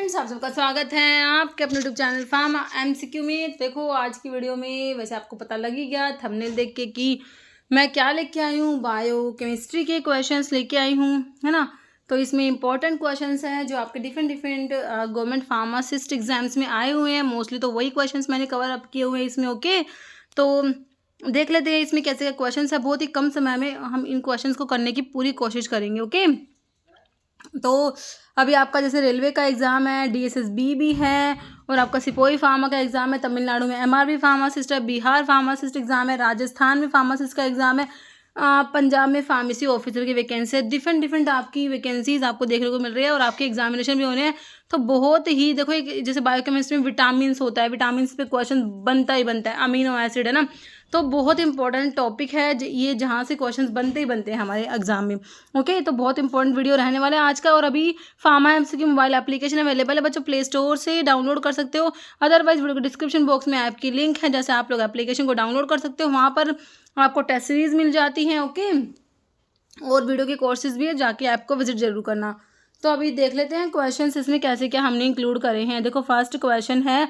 Friends, आप सबका स्वागत है आपके अपने यूट्यूब चैनल फार्मा एमसीक्यू में। देखो आज की वीडियो में वैसे आपको पता लग ही गया थंबनेल देख के कि मैं क्या लेके आई हूँ। बायो केमिस्ट्री के क्वेश्चंस लेके आई हूँ, है ना। तो इसमें इंपॉर्टेंट क्वेश्चंस हैं जो आपके डिफरेंट गवर्नमेंट फार्मासिस्ट एग्जाम्स में आए हुए हैं। मोस्टली तो वही क्वेश्चंस मैंने कवर अप किए हुए हैं इसमें। ओके, तो देख लेते हैं इसमें कैसे क्वेश्चंस है। बहुत ही कम समय में हम इन क्वेश्चंस को करने की पूरी कोशिश करेंगे। ओके, तो अभी आपका जैसे रेलवे का एग्ज़ाम है, डीएसएसबी भी है, और आपका सिपोही फार्मा का एग्ज़ाम है, तमिलनाडु में एमआरबी फार्मासिस्ट है, बिहार फार्मासिस्ट एग्ज़ाम है, राजस्थान में फार्मासिस्ट का एग्ज़ाम है, पंजाब में फार्मेसी ऑफिसर की वैकेंसी है। डिफरेंट आपकी वैकेंसीज आपको देखने को मिल रही है और आपके एग्जामिनेशन भी होने हैं। तो बहुत ही देखो, एक जैसे बायोकेमिस्ट्री में विटामिन्स होता है, विटामिन्स पे क्वेश्चन बनता ही बनता है, अमीनो एसिड है ना। तो बहुत इंपॉर्टेंट टॉपिक है ये, जहाँ से क्वेश्चंस बनते ही बनते हैं हमारे एग्जाम में। ओके, तो बहुत इंपॉर्टेंट वीडियो रहने वाला है आज का। और अभी pharma MCQ mobile application available है बच्चों, प्ले स्टोर से डाउनलोड कर सकते हो। अदरवाइज वीडियो के डिस्क्रिप्शन बॉक्स में ऐप की लिंक है, जैसे आप लोग एप्लीकेशन को डाउनलोड कर सकते हो। वहाँ पर आपको टेस्ट सीरीज मिल जाती हैं। ओके, और वीडियो के कोर्सेज भी है, जाके ऐप को विजिट जरूर करना। तो अभी देख लेते हैं क्वेश्चंस इसमें कैसे क्या हमने इंक्लूड करे हैं। देखो फर्स्ट क्वेश्चन है,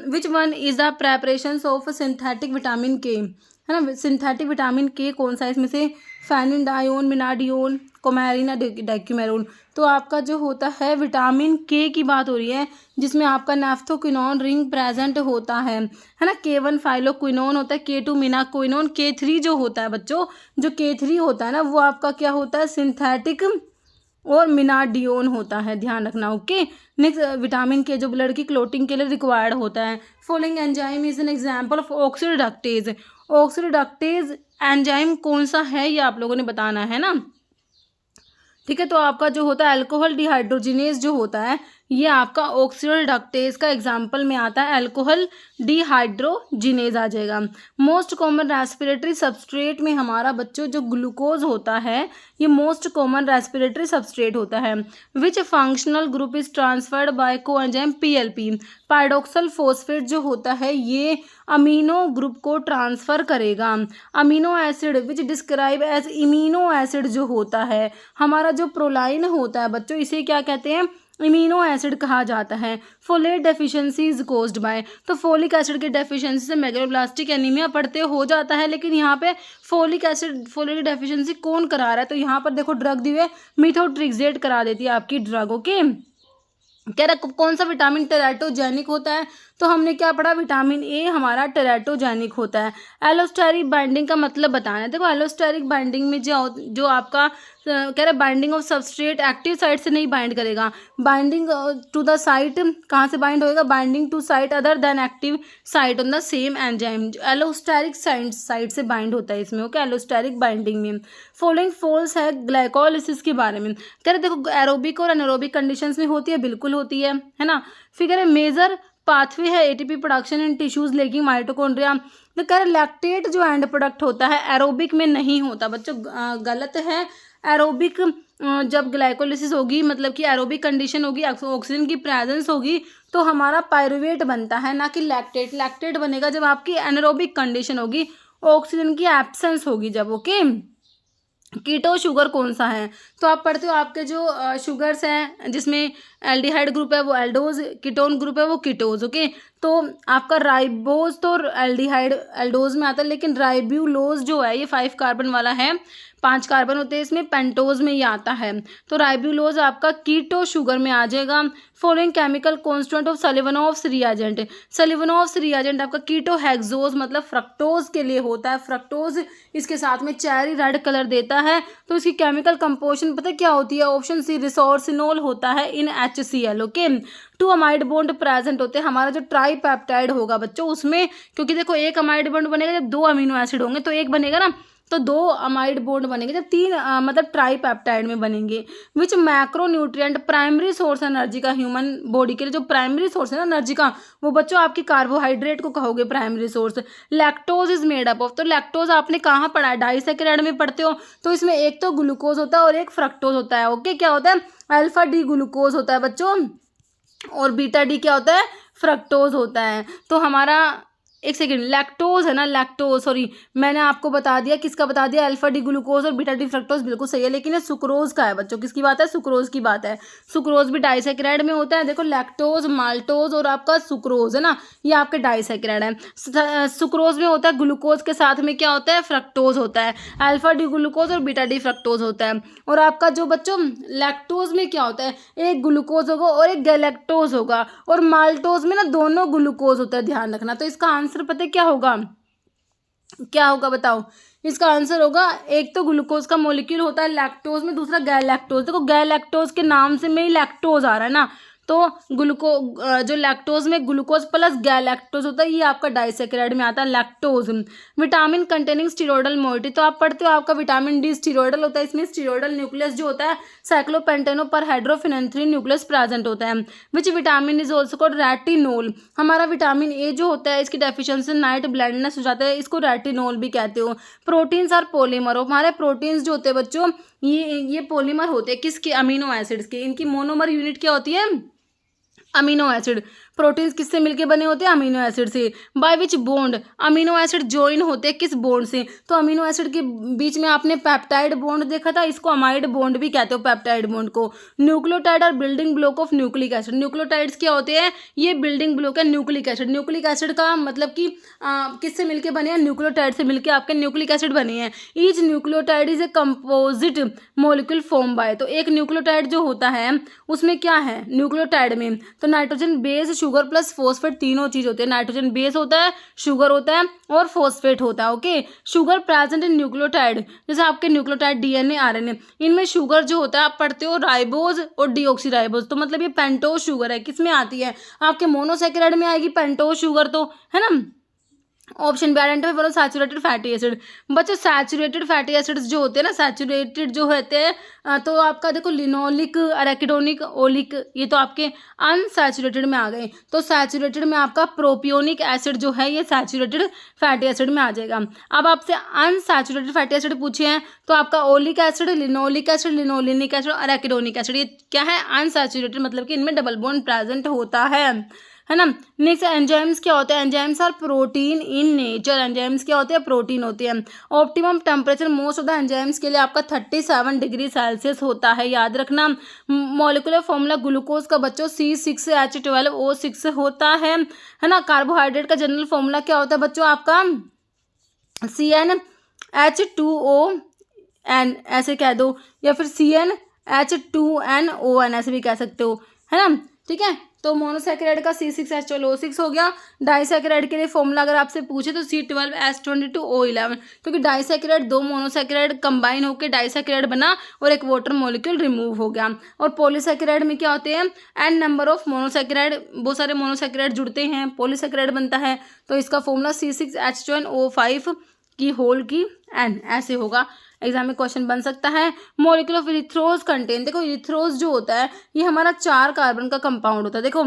which one is the preparation of synthetic vitamin के, है ना। सिंथेटिक विटामिन के कौन सा है इसमें से? फेनिडायोन, मिनाडियोन, कोमेरिन, डेक्यूमेरोन। तो आपका जो होता है विटामिन के की बात हो रही है, जिसमें आपका नेफ्थोक्विनोन रिंग प्रेजेंट होता है ना। K1 फाइलोक्विनोन होता है, K2 मिनाक्विनोन, K3 जो होता है बच्चों, जो K3 होता है ना, वो आपका क्या होता है? सिंथेटिक और मिनाडियोन होता है, ध्यान रखना। ओके, नेक्स्ट विटामिन के जो ब्लड की क्लोटिंग के लिए रिक्वायर्ड होता है। Following enzyme is an example of oxidoreductase. Oxidoreductase enzyme कौन सा है ये आप लोगों ने बताना है ना। ठीक है, तो आपका जो होता है अल्कोहल डिहाइड्रोजिनेज जो होता है, ये आपका ऑक्सीडाक्टेज का एग्जाम्पल में आता है। अल्कोहल डिहाइड्रोजिनेज आ जाएगा। मोस्ट कॉमन रेस्पिरेटरी सबस्ट्रेट में हमारा बच्चों जो ग्लूकोज होता है, ये मोस्ट कॉमन रेस्पिरेटरी सबस्ट्रेट होता है। Which functional group is transferred by coenzyme PLP. Pyridoxal phosphate जो होता है ये अमीनो ग्रुप को ट्रांसफर करेगा। Amino acid which describe as imino acid जो होता है, हमारा जो प्रोलाइन होता है बच्चों, इसे क्या कहते हैं? इमीनो एसिड कहा जाता है। Folate deficiency is caused bye, तो फोलिक एसिड की डेफिशिएंसी से मेगालोब्लास्टिक एनीमिया पढ़ते हो जाता है। लेकिन यहाँ पे फोलिक डेफिशिएंसी कौन करा रहा है? तो यहाँ पर देखो ड्रग दी हुई, मिथोट्रिक्सेट करा देती है आपकी ड्रग। ओके, कह रहा कौन सा विटामिन टेराटोजेनिक होता है? तो हमने क्या पढ़ा? विटामिन ए हमारा टेराटोजेनिक होता है। एलोस्टेरिक बाइंडिंग का मतलब बताना है। देखो एलोस्टेरिक बाइंडिंग में जो आपका कह रहा है binding of substrate active site से नहीं बाइंड करेगा, बाइंडिंग टू द साइट कहाँ से बाइंड होएगा? Binding to site other than active site on the same enzyme. Allosteric site से बाइंड होता है इसमें। ओके, एलोस्टेरिक बाइंडिंग में फॉलोइंग फॉल्स है ग्लाइकोलिसिस के बारे में। कह रहे देखो एरोबिक और एनारोबिक कंडीशंस में होती है, बिल्कुल होती है ना। फिगर है मेजर पाथवे है एटीपी प्रोडक्शन इन टिश्यूज लेकिन माइटोकॉन्ड्रिया। तो कह रहे लैक्टेट जो एंड प्रोडक्ट होता है एरोबिक में नहीं होता बच्चों, गलत है। एरोबिक जब ग्लाइकोलिसिस होगी, मतलब कि एरोबिक कंडीशन होगी, ऑक्सीजन की प्रेजेंस होगी, तो हमारा पायरुवेट बनता है, ना कि लैक्टेट। लैक्टेट बनेगा जब आपकी एनारोबिक कंडीशन होगी, ऑक्सीजन की एब्सेंस होगी जब। ओके, कीटो शुगर कौन सा है? तो आप पढ़ते हो आपके जो शुगर्स हैं, जिसमें एल्डिहाइड ग्रुप है वो एल्डोज, कीटोन ग्रुप है वो कीटोज। ओके, तो आपका राइबोज तो एल्डिहाइड एल्डोज में आता है, लेकिन राइब्यूलोज जो है ये 5 कार्बन वाला है, 5 कार्बन होते हैं इसमें, पेंटोज में ये आता है। तो राइब्यूलोज आपका कीटो शुगर में आ जाएगा। Following chemical constant of Seliwanoff's reagent. Seliwanoff's reagent आपका कीटो हेक्सोज मतलब फ्रक्टोज के लिए होता है। फ्रक्टोज इसके साथ में चेरी रेड कलर देता है। तो इसकी केमिकल कंपोजिशन पता क्या होती है? ऑप्शन सी रिसोर्सिनोल होता है इन HCl। Okay, 2 amide bond present होते हैं। हमारा जो ट्राईपेप्टाइड होगा बच्चों उसमें, क्योंकि देखो एक अमाइड बॉन्ड बनेगा जब 2 अमीनो एसिड होंगे, तो एक बनेगा ना, तो 2 अमाइड बॉन्ड बनेंगे जब 3 मतलब ट्राईपेप्टाइड में बनेंगे। Which macro nutrient primary source energy का ह्यूमन बॉडी के लिए, जो प्राइमरी सोर्स है ना एनर्जी का, वो बच्चों आपकी कार्बोहाइड्रेट को कहोगे primary source. Lactose is made up of, तो लैक्टोज आपने कहाँ पढ़ा है? डाइसेकेराइड में पढ़ते हो। तो इसमें एक तो ग्लूकोज होता है और एक फ्रक्टोज होता है। ओके, क्या होता है? अल्फा डी ग्लूकोज होता है बच्चों, और बीटा डी क्या होता है? फ्रक्टोज होता है। तो हमारा एक सेकेंड, लैक्टोज है ना, लैक्टोज, सॉरी मैंने आपको बता दिया, किसका बता दिया, अल्फा डी ग्लूकोज और बीटा डी फ्रक्टोज, बिल्कुल सही है, लेकिन ये सुक्रोज का है बच्चों, किसकी बात है, सुक्रोज की बात है। सुक्रोज भी डाइसैकेराइड में होता है, देखो लैक्टोज, माल्टोज और आपका सुक्रोज है ना, ये आपके डाइसैकेराइड है। सुक्रोज में होता है ग्लूकोज के साथ में क्या होता है, फ्रक्टोज होता है, अल्फा डी ग्लूकोज और बीटा डी फ्रक्टोज होता है। और आपका जो बच्चों लैक्टोज में क्या होता है, एक ग्लूकोज होगा और एक गैलेक्टोज होगा, और माल्टोज में ना दोनों ग्लूकोज होता है, ध्यान रखना। तो इसका आंसर पता है क्या होगा, क्या होगा बताओ, इसका आंसर होगा, एक तो ग्लूकोज का मॉलिक्यूल होता है लैक्टोज में, दूसरा गैलेक्टोज। देखो गैलेक्टोज के नाम से में ही लैक्टोज आ रहा है ना, तो जो लैक्टोज में ग्लूकोज प्लस गैलेक्टोज होता है, ये आपका डाइसैकेराइड में आता है lactose. Vitamin containing steroidal moiety, तो आप पढ़ते हो आपका विटामिन डी स्टीरोइडल होता है, इसमें स्टीरोइडल न्यूक्लियस जो होता है साइक्लोपेंटेनो पर हाइड्रोफिनेंथ्रीन न्यूक्लियस प्रेजेंट होता है। विच vitamin is also called retinol, हमारा विटामिन ए जो होता है इसकी डेफिशिएंसी नाइट ब्लाइंडनेस हो जाता है, इसको रेटिनोल भी कहते हो। प्रोटीन्स आर पॉलीमर, हमारे प्रोटीन्स जो होते हैं बच्चों ये पॉलीमर होते हैं, किसके, अमीनो एसिड्स के, इनकी मोनोमर यूनिट क्या होती है, अमीनो एसिड। प्रोटीन्स किससे मिलके बने होते हैं, अमीनो एसिड से। By which bond, amino acid join होते हैं किस बॉन्ड से, तो अमीनो एसिड के बीच में आपने पेप्टाइड बॉन्ड देखा था, इसको अमाइड बॉन्ड भी कहते हो, पेप्टाइड बॉन्ड को। न्यूक्लियोटाइड और building block of nucleic acid, nucleotides क्या होते हैं, ये बिल्डिंग ब्लॉक है न्यूक्लिक एसिड। न्यूक्लिक एसिड का मतलब कि किससे मिलके बने हैं, न्यूक्लियोटाइड से मिलके आपके न्यूक्लिक एसिड बने हैं। Each nucleotide is a composite molecule form by, तो एक न्यूक्लियोटाइड जो होता है उसमें क्या है, न्यूक्लियोटाइड में तो nitrogen base, sugar plus phosphate, तीनों चीज होते हैं। नाइट्रोजन बेस होता है, शुगर होता है और फॉस्फेट होता है। Okay, sugar present in nucleotide, जैसे आपके न्यूक्लियोटाइड डीएनए आरएनए, इनमें शुगर जो होता है आप पढ़ते हो राइबोज और डीऑक्सीराइबोज, तो मतलब ये पेंटोज शुगर है, किसमें आती है, आपके मोनोसैकेराइड में आएगी पेंटोज शुगर, तो है ना। Option B identify for saturated fatty acid. बच्चों सैचुरेटेड फैटी एसिड्स जो होते हैं ना, सैचुरेटेड जो होते हैं तो आपका देखो लिनोलिक, अरेकिडोनिक, ओलिक, ये तो आपके अनसैचुरेटेड में आ गए। तो सैचुरेटेड में आपका प्रोपियोनिक एसिड जो है ये सैचुरेटेड फैटी एसिड में आ जाएगा। अब आपसे अनसैचुरेटेड फैटी एसिड पूछे हैं तो आपका oleic acid, linoleic acid, linolenic acid, arachidonic acid, ये क्या है, अनसैचुरेटेड, मतलब कि इनमें डबल बॉन्ड प्रेजेंट होता है ना। नेक्स्ट एंजाइम्स क्या होते हैं, enzymes are protein in nature, enzymes क्या होते हैं, प्रोटीन होते हैं। Optimum temperature most of the enzymes के लिए आपका 37 डिग्री सेल्सियस होता है, याद रखना। मॉलिक्यूलर फॉर्मूला ग्लूकोज का बच्चों C6H12O6 होता है ना। कार्बोहाइड्रेट का जनरल फॉर्मूला क्या होता है बच्चों आपका, CnH2ON ऐसे कह दो, या फिर CnH2nON ऐसे भी कह सकते हो, है ना, ठीक है। तो मोनोसैकेराइड का C6H12O6 हो गया। डाइसैकेराइड के लिए फॉर्मूला अगर आपसे पूछे तो C12H22O11, क्योंकि डाइसैकेराइड दो मोनोसैकेराइड कंबाइन होकर डाइसैकेराइड बना और एक वाटर मॉलिक्यूल रिमूव हो गया। और पॉलीसैकेराइड में क्या होते हैं, n नंबर ऑफ मोनोसैकेराइड, बहुत सारे मोनोसैकेराइड जुड़ते हैं, पॉलीसैकेराइड बनता है, तो इसका फॉर्मूला C6H12O5 की होल की n ऐसे होगा। एग्जाम में क्वेश्चन बन सकता है। मॉलिक्यूल ऑफ इरिथ्रोज कंटेन, देखो इरिथ्रोज जो होता है ये हमारा 4 कार्बन का कंपाउंड होता है। देखो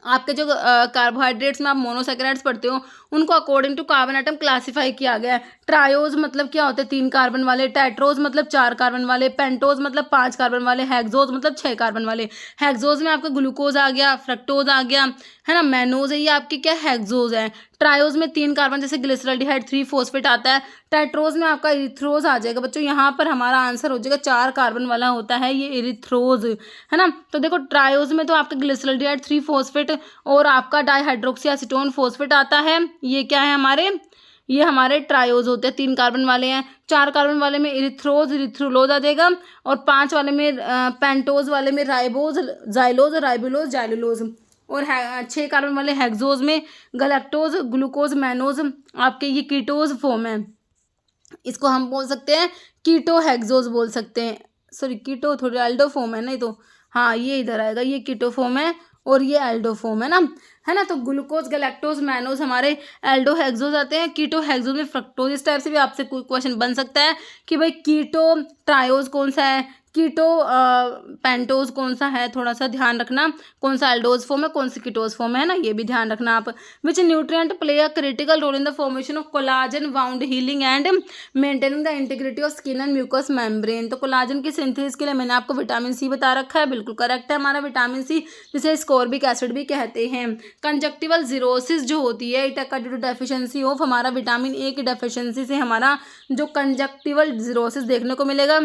आपके जो कार्बोहाइड्रेट्स में आप मोनोसैकेराइड्स पढ़ते हो उनको according to carbon atom classify किया गया है। ट्रायोज मतलब क्या होते हैं, 3 कार्बन वाले, टेट्रोज मतलब 4 कार्बन वाले, पेंटोज मतलब 5 कार्बन वाले, हेक्सोज मतलब 6 कार्बन वाले। हेक्सोज में आपका ग्लूकोज आ गया, फ्रक्टोज आ गया, है ना, मैनोज है, ये आपकी क्या हेक्सोज है। ट्रायोज में 3 कार्बन जैसे ग्लिसरॉल्डिहाइड 3 फॉस्फेट आता है। टेट्रोज में आपका इरिथ्रोज आ जाएगा बच्चों, यहाँ पर हमारा आंसर हो जाएगा 4 कार्बन वाला होता है ये इरिथ्रोज, है ना। तो देखो ट्रायोज में तो आपका ग्लिसरॉल्डिहाइड 3 फॉस्फेट और आपका डाइहाइड्रोक्सी एसीटोन फॉस्फेट आता है, ये क्या है हमारे, ये हमारे ट्रायोज होते हैं, 3 कार्बन वाले हैं। 4 कार्बन वाले में इरिथ्रोज, इरिथ्रोलोज आ जाएगा, और 5 वाले में पेंटोज वाले में राइबोज, जाइलोज, राइबुलोज, जाइलुलोज, और 6 कार्बन वाले हेक्सोज में गलैक्टोज, ग्लूकोज, मैनोज, आपके ये कीटोज फॉर्म है, इसको हम बोल सकते हैं कीटो हेक्सोज बोल सकते हैं, सॉरी कीटो थोड़ी एल्डो फॉर्म है, नहीं तो हाँ ये इधर आएगा, ये कीटो फॉर्म है और ये एल्डो फॉर्म है ना, तो ग्लूकोज, गैलेक्टोज, मैनोज हमारे एल्डो हेक्सोज आते हैं। कीटो हेक्सोज में फ्रक्टोज, इस टाइप से भी आपसे कोई क्वेश्चन बन सकता है कि भाई कीटो ट्रायोज कौन सा है, कीटो पेंटोज कौन सा है, थोड़ा सा ध्यान रखना, कौन सा एल्डोज फॉर्म है, कौन सी कीटोज फॉर्म है ना, ये भी ध्यान रखना आप। Which nutrient play a critical role in the formation of collagen, wound healing and maintaining the integrity of skin and mucus membrane. तो कोलाजन की सिंथेसिस के लिए मैंने आपको विटामिन सी बता रखा है, बिल्कुल करेक्ट है हमारा विटामिन सी, जिसे स्कोर्बिक एसिड भी कहते हैं। कंजक्टिवल जीरोसिस जो होती है it due to deficiency of, हमारा विटामिन ए की डेफिशिएंसी से हमारा जो कंजक्टिवल जीरोसिस देखने को मिलेगा।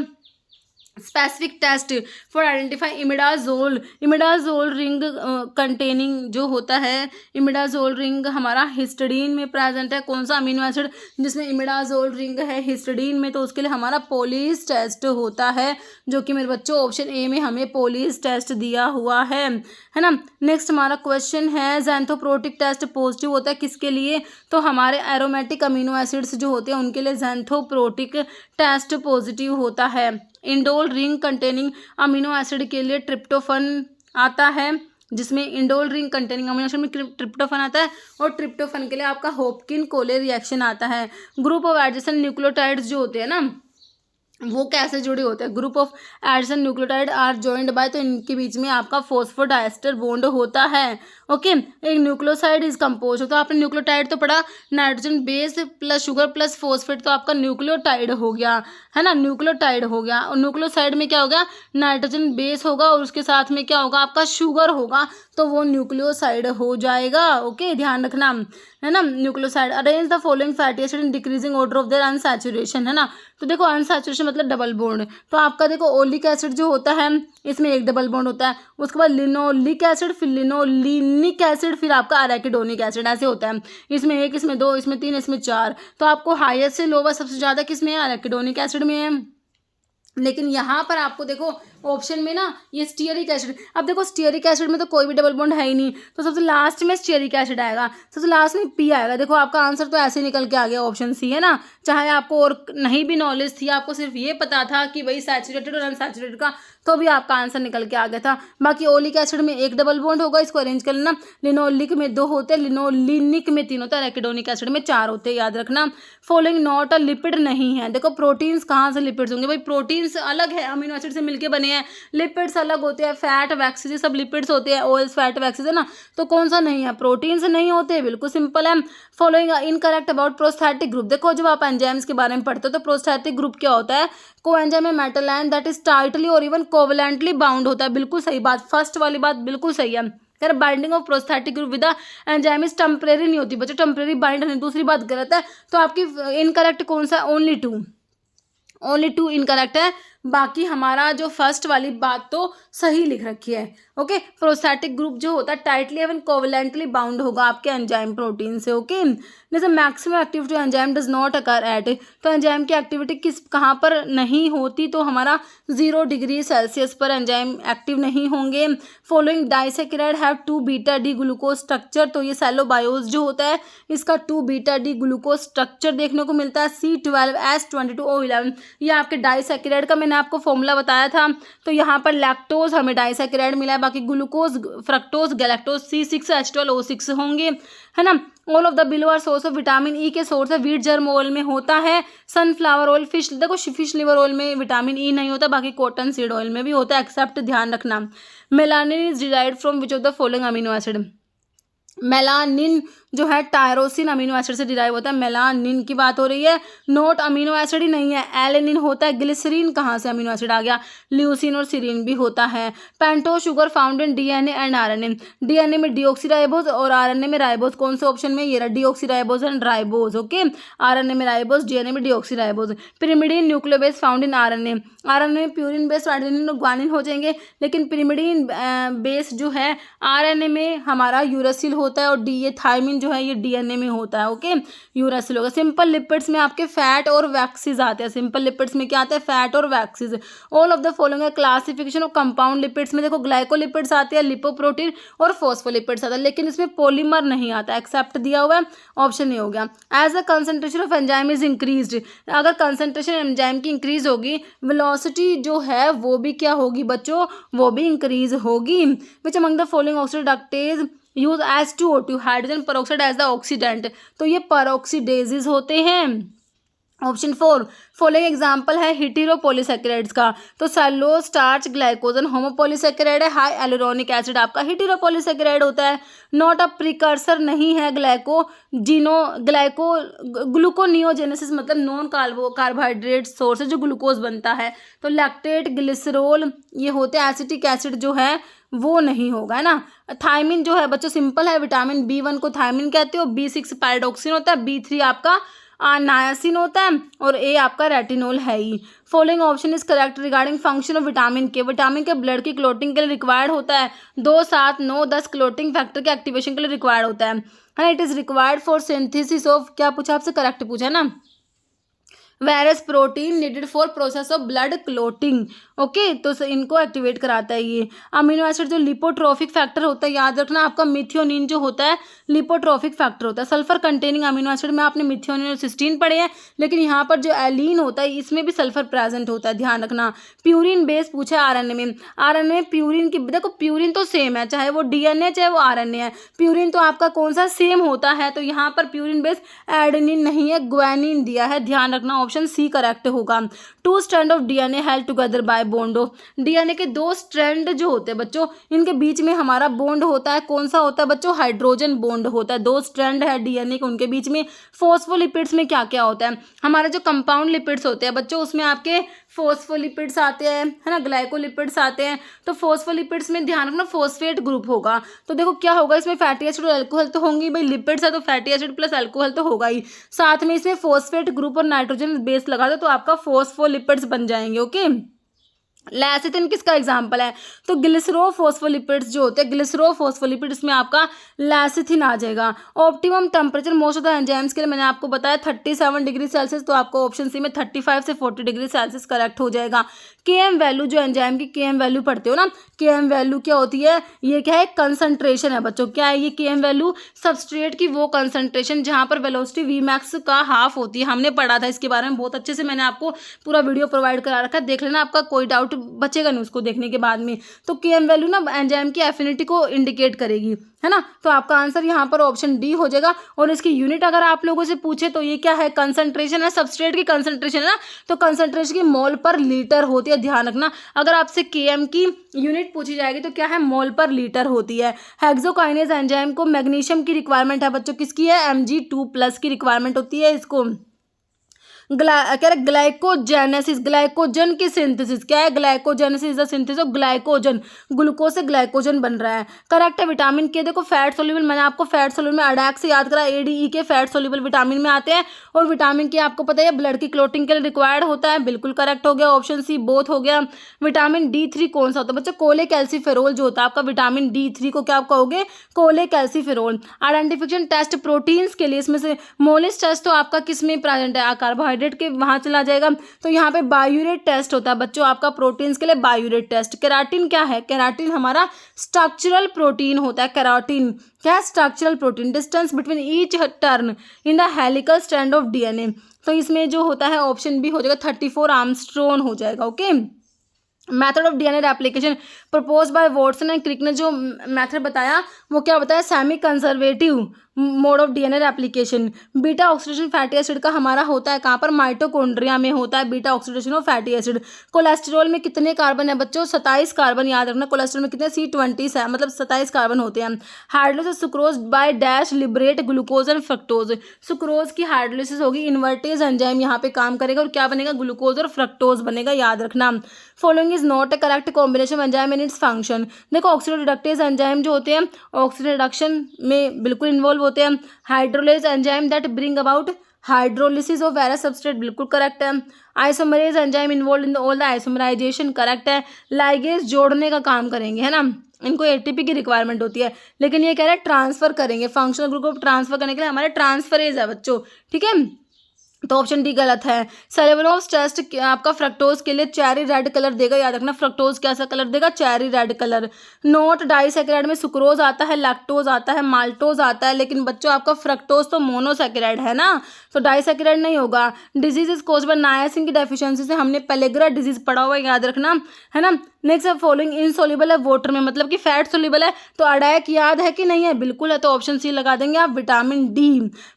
Specific test for identify imidazole, imidazole ring containing जो होता है, इमिडाजोल रिंग हमारा हिस्टडीन में प्रेजेंट है, कौन सा अमीनो एसिड जिसमें इमिडाजोल रिंग है हिस्टडीन में, तो उसके लिए हमारा पोलीस टेस्ट होता है, जो कि मेरे बच्चों ऑप्शन ए में हमें पोलीस टेस्ट दिया हुआ है ना। नेक्स्ट हमारा क्वेश्चन है ज़ैंथोप्रोटिक टेस्ट पॉजिटिव होता है किसके लिए, तो हमारे एरोमेटिक अमीनो एसिड्स जो होते हैं उनके लिए ज़ैंथोप्रोटिक टेस्ट पॉजिटिव होता है। Indole ring containing amino acid के लिए ट्रिप्टोफन आता है, जिसमें indole ring containing amino acid में ट्रिप्टोफन आता है, और ट्रिप्टोफन के लिए आपका होपकिन कोले रिएक्शन आता है। ग्रुप ऑफ एडजेसेंट न्यूक्लियोटाइड्स जो होते हैं ना वो कैसे जुड़े होते हैं, group of adjacent nucleotide are joined by, तो इनके बीच में आपका फॉस्फोडाइस्टर बॉन्ड होता है। ओके, एक न्यूक्लियोसाइड इज कंपोज होता है, आपने न्यूक्लियोटाइड तो पढ़ा, nitrogen base plus sugar plus phosphate, तो आपका न्यूक्लियोटाइड हो गया है ना, न्यूक्लियोटाइड हो गया। और न्यूक्लियोसाइड में क्या होगा, नाइट्रोजन बेस होगा और उसके साथ में क्या होगा आपका शुगर होगा, तो वो न्यूक्लियोसाइड हो जाएगा। ओके, ध्यान रखना है ना। Nucleoside arrange the following fatty acid in decreasing order of their unsaturation, है ना। तो देखो अनसैचुरेशन मतलब डबल बॉन्ड, तो आपका देखो ओलिक एसिड जो होता है इसमें एक डबल बॉन्ड होता है, उसके बाद लिनोलिक एसिड, फिर लिनोलिनिक एसिड, फिर आपका अरेकिडोनिक एसिड, ऐसे होता है। इसमें एक, इसमें दो, इसमें तीन, इसमें चार, तो आपको हाईएस्ट से लोवेस्ट सबसे ज़्यादा किसमें है, अरेकिडोनिक एसिड में है। लेकिन यहाँ पर आपको देखो ऑप्शन में ना ये स्टीयरिक एसिड, अब देखो स्टीयरिक एसिड में तो कोई भी डबल बॉन्ड है ही नहीं, तो सबसे लास्ट में स्टीयरिक एसिड आएगा, सबसे लास्ट में पी आएगा। देखो आपका आंसर तो ऐसे निकल के आ गया ऑप्शन सी, है ना। चाहे आपको और नहीं भी नॉलेज थी, आपको सिर्फ ये पता था कि भाई सैचुरेटेड और अनसैचुरेटेड का, तो भी आपका आंसर निकल के आ गया था। बाकी ओलिक एसिड में एक डबल बॉन्ड होगा, इसको अरेंज कर लेना। लिनोलिक में दो होते हैं, लिनोलिनिक में तीन होता है, एरेकिडोनिक एसिड में चार होते हैं, याद रखना। फॉलोइंग नॉट अ लिपिड नहीं है, देखो प्रोटीन्स कहाँ से लिपिड्स होंगे भाई, प्रोटीन्स अलग है, अमीनो एसिड से मिलके बने हैं, लिपिड्स अलग होते हैं, फैट वैक्सीज सब लिपिड्स होते हैं, ऑयल्स फैट वैक्सीज, है ना। तो कौन सा नहीं है, प्रोटीन्स नहीं होते, बिल्कुल सिंपल है। Following incorrect about prosthetic group, देखो जब आप एंजाइम्स के बारे में पढ़ते हो तो प्रोस्थेटिक ग्रुप क्या होता है, कोएंजाइम में metal ion that is tightly और इवन कोवलेंटली बाउंड होता है, बिल्कुल सही बात, फर्स्ट वाली बात बिल्कुल सही है। यार binding of prosthetic group with enzyme is temporary नहीं होती बच्चों, टेम्परेरी बाइंड नहीं, दूसरी बात गलत है। तो आपकी इनकरेक्ट कौन सा, ओनली टू इनकरेक्ट है, बाकी हमारा जो फर्स्ट वाली बात तो सही लिख रखी है। ओके, प्रोस्थेटिक ग्रुप जो होता है टाइटली एवं कोवलेंटली बाउंड होगा आपके एंजाइम प्रोटीन से। ओके, जैसे maximum activity enzyme does not occur at, तो एंजाइम की एक्टिविटी किस कहाँ पर नहीं होती, तो हमारा 0 डिग्री सेल्सियस पर एंजाइम एक्टिव नहीं होंगे। Following disaccharide have 2 beta D glucose structure, तो ये सेलोबायोस जो होता है इसका 2 बीटा डी ग्लूकोज स्ट्रक्चर देखने को मिलता है, C12H22O11, ये आपके डाइसैकेराइड का मैंने आपको फॉर्मूला बताया था। तो यहाँ पर लैक्टोज हमें डाइसैकेराइड मिला है, बाकी ग्लूकोज, फ्रक्टोज, गैलेक्टोज C6H12O6 होंगे, है ना। All of the below are source of vitamin E के सोर्स है, व्हीट जर्म ऑयल में होता है, सनफ्लावर ऑयल, फिश, देखो फिश लिवर ऑयल में विटामिन ई नहीं होता, बाकी कॉटन सीड ऑयल में भी होता है, एक्सेप्ट, ध्यान रखना। Melanin is derived from which of the following amino acid, melanin जो है टायरोसिन अमीनो एसिड से डिराइव होता है, मेलानिन की बात हो रही है, नोट अमीनो एसिड ही नहीं है, एलेनिन होता है। ग्लिसरीन कहाँ से अमीनो एसिड आ गया, ल्यूसिन और सीरीन भी होता है। Pentose sugar found in DNA and RNA, DNA में डीऑक्सीराइबोज और आरएनए में राइबोज, कौन से ऑप्शन में, ये रहा deoxyribose and ribose. Okay, RNA में राइबोज, डीएनए में deoxyribose. Pyrimidine nucleobase found in RNA, RNA में प्यूरिन बेस एडेनिन और ग्वानिन हो जाएंगे, लेकिन पिरिमिडीन बेस जो है आरएनए में हमारा यूरासिल होता है, और डी थायमिन जो है ये डीएनए में होता है। ओके, यूरासिल होगा। सिंपल लिपिड्स में आपके फैट और वैक्सीज आते हैं, सिंपल लिपिड्स में क्या आते हैं, फैट और waxes. All of the following classification of compound lipids में देखो ग्लाइकोलिपिड्स आते हैं, लिपोप्रोटीन और फॉस्फोलिपिड्स आता है, लेकिन इसमें पॉलीमर नहीं आता, एक्सेप्ट दिया हुआ है, ऑप्शन ए हो गया। As the concentration of enzyme is increased, अगर कंसंट्रेशन एंजाइम की इंक्रीज होगी, वेलोसिटी जो है वो भी क्या होगी बच्चों, वो भी इंक्रीज होगी। Which among the following oxidise use H2O2 hydrogen peroxide as the oxidant, तो ये पेरोक्सीडेजेस होते हैं। ऑप्शन 4 फॉलोइंग एग्जाम्पल है हिटेरोपॉलीसैकेराइड्स का, तो सेलुलोज, स्टार्च, ग्लाइकोजन होमोपॉलीसैकेराइड है, हाई एलुरोनिक एसिड आपका हिटेरोपॉलीसैकेराइड होता है, नॉट अ प्रिकर्सर नहीं है, ग्लूकोनियोजेनेसिस मतलब नॉन कार्बोहाइड्रेट सोर्स है जो ग्लूकोज बनता है, तो लैक्टेट, ग्लिसरॉल ये होते हैं, एसिटिक एसिड जो है वो नहीं होगा, है ना। थायमिन जो है बच्चों सिंपल है, विटामिन B1 को थायमिन कहते हो, B6 पैराडॉक्सिन होता है, B3 आपका नायासिन होता है, और ए आपका रेटिनोल है ही। Following option is correct regarding function of vitamin K, vitamin K blood की क्लोटिंग के लिए रिक्वायर्ड होता है, 2, 7, 9, 10 क्लोटिंग फैक्टर के एक्टिवेशन के लिए रिक्वायर्ड होता है ना। It is required for synthesis of, क्या पूछा आपसे, करेक्ट पूछा है ना, various protein needed for process of blood clotting. Okay, तो इनको एक्टिवेट कराता है ये। अमीनो एसिड जो लिपोट्रोफिक फैक्टर होता है, याद रखना आपका मिथियोनिन जो होता है लिपोट्रोफिक फैक्टर होता है। सल्फर कंटेनिंग अमीनो एसिड में आपने मिथियोनिन और सिस्टीन पढ़े हैं, लेकिन यहाँ पर जो एलीन होता है इसमें भी सल्फर प्रेजेंट होता है, ध्यान रखना। प्यूरिन बेस पूछा है आरएनए में, आरएनए में प्यूरिन की, देखो प्यूरिन तो सेम है, चाहे वो डीएनए चाहे वो आरएनए है, प्यूरिन तो आपका कौन सा सेम होता है, तो यहाँ पर प्यूरिन बेस एडेनिन नहीं है, ग्वानिन दिया है, ध्यान रखना ऑप्शन सी करेक्ट होगा। 2 strand of DNA held together by bond, DNA के 2 स्ट्रैंड जो होते हैं बच्चों, इनके बीच में हमारा बॉन्ड होता है, कौन सा होता है बच्चों, हाइड्रोजन बॉन्ड होता है। 2 स्ट्रैंड है डीएनए के, उनके बीच में। फोस्फोलिपिड्स में क्या क्या होता है, हमारे जो कंपाउंड लिपिड्स होते हैं बच्चों, उसमें आपके फोस्फोलिपिड्स आते हैं, है ना, ग्लाइकोलिपिड्स आते हैं। तो फोस्फोलिपिड्स में ध्यान रखना फोस्फेट ग्रुप होगा, तो देखो क्या होगा इसमें, फैटी एसिड और अल्कोहल तो होंगी भाई, लिपिड्स है तो फैटी एसिड प्लस अल्कोहल तो होगा ही, साथ में इसमें फोस्फेट ग्रुप और नाइट्रोजन बेस लगा दो तो आपका फोस्फोलिपिड्स बन जाएंगे। ओके, लैसिथिन किसका एग्जाम्पल है, तो ग्लिसरोफोस्फोलिपिड्स जो होते हैं, ग्लिसरोफोस्फोलिपिड्स में आपका लैसिथिन आ जाएगा। Optimum temperature most of the enzymes के लिए मैंने आपको बताया 37 डिग्री सेल्सियस, तो आपको ऑप्शन सी में 35 से 40 डिग्री सेल्सियस करेक्ट हो जाएगा। केएम वैल्यू जो एंजाइम की केएम वैल्यू पढ़ते हो ना, केएम वैल्यू क्या होती है, ये क्या है, कंसंट्रेशन है बच्चों, क्या है ये केएम वैल्यू, सबस्ट्रेट की वो कंसंट्रेशन जहां पर वेलोसिटी वी मैक्स का हाफ होती है, हमने पढ़ा था इसके बारे में बहुत अच्छे से, मैंने आपको पूरा वीडियो प्रोवाइड करा रखा है, देख लेना, आपका कोई डाउट बचेगा नहीं उसको देखने के बाद में। तो केएम वैल्यू ना एंजाइम की एफिनिटी को इंडिकेट करेगी, है ना, तो आपका आंसर यहाँ पर ऑप्शन डी हो जाएगा। और इसकी यूनिट अगर आप लोगों से पूछे तो ये क्या है, कंसंट्रेशन है, सबस्ट्रेट की कंसंट्रेशन है ना, तो कंसंट्रेशन की मोल पर लीटर होती है, ध्यान रखना। अगर आपसे केएम की यूनिट पूछी जाएगी तो क्या है, मोल पर लीटर होती है। हेक्सोकाइनेज एंजाइम को मैग्नीशियम की रिक्वायरमेंट है बच्चों, किसकी है, Mg2+ की रिक्वायरमेंट होती है इसको। क्या है, ग्लाइकोजेनेसिस, ग्लाइकोजन की सिंथेसिस, क्या है, glycogenesis the synthesis of glycogen, glucose से ग्लाइकोजन बन रहा है, करेक्ट है। विटामिन के देखो फैट सोल्यूबल, मैंने आपको फैट सोल्यूबल में अडैक से याद करा, ADE के फैट सोल्यूबल विटामिन में आते हैं, और विटामिन के आपको पता है ब्लड की क्लोटिंग के लिए रिक्वायर्ड होता है, बिल्कुल करेक्ट हो गया, ऑप्शन सी बोथ हो गया। विटामिन D3 कौन सा होता है बच्चों, कोले कैल्सीफेरोल जो होता है आपका, विटामिन D3 को क्या आप कहोगे, कोले कैल्सीफेरोल। आइडेंटिफिकेशन टेस्ट प्रोटीन्स के लिए इसमें से मोलिस टेस्ट तो आपका किस में प्रेजेंट है, कार्बोहाइड्रेट के वहां चला जाएगा, तो यहाँ पे बायोरेट टेस्ट होता है बच्चों आपका, प्रोटीन्स के लिए बायोरेट टेस्ट। केराटिन क्या है, केराटिन हमारा स्ट्रक्चरल प्रोटीन होता है, केराटिन क्या है, structural protein. Distance between each turn in the helical strand of DNA, तो इसमें जो होता है ऑप्शन बी हो जाएगा, 34 आर्मस्ट्रॉन हो जाएगा। Okay, method of DNA application propose by Watson and Crick ने जो मेथड बताया वो क्या बताया, semi conservative mode of DNA application. Beta oxidation fatty acid का हमारा होता है कहाँ पर, माइटोकॉन्ड्रिया में होता है beta oxidation of fatty acid. Cholesterol में कितने कार्बन है बच्चों, 27 कार्बन, याद रखना कोलेस्ट्रॉल में कितने, C20 है, मतलब 27 कार्बन होते हैं। Hydrolysis sucrose by dash liberate glucose and fructose, sucrose की हाइड्रोलिसिस होगी, इन्वर्टेज एंजाइम यहाँ पे काम करेगा और क्या बनेगा, ग्लूकोज और फ्रक्टोज बनेगा, याद रखना। Following is not A correct combination of enzyme in its function, देखो ऑक्सीडोरिडक्टेज एंजाइम जो होते हैं ऑक्सीजन रिडक्शन में बिल्कुल इन्वॉल्व होते हैं। Hydrolase enzyme that bring about hydrolysis of various substrate, बिल्कुल करेक्ट है। Isomerase enzyme involve in all the isomerisation, correct है। लाइगेज जोड़ने का काम करेंगे, है ना, इनको एटीपी की रिक्वायरमेंट होती है, लेकिन ये कह रहे हैं ट्रांसफर करेंगे, फंक्शनल ग्रुप को ट्रांसफर करने के लिए हमारे ट्रांसफरेज है बच्चों, ठीक है, तो ऑप्शन डी गलत है। सेरेब्रोस टेस्ट आपका फ्रक्टोज के लिए चेरी रेड कलर देगा, याद रखना फ्रक्टोज कैसा कलर देगा, cherry red colour. Note disaccharide में सुक्रोज आता है, लैक्टोज आता है, माल्टोज आता है, लेकिन बच्चों आपका फ्रक्टोज तो मोनोसैकेराइड है ना, तो डाइसैकेराइड नहीं होगा। Disease is cause by niacin की डेफिशिएंसी से हमने पेलेग्रा डिजीज पढ़ा हुआ है, याद रखना, है ना, नेक्स्ट है फॉलोइंग इनसोल्यूबल है वाटर में, मतलब कि फैट सोल्यूबल है, तो अडैक याद है कि नहीं है, बिल्कुल है, तो ऑप्शन सी लगा देंगे आप। Vitamin D.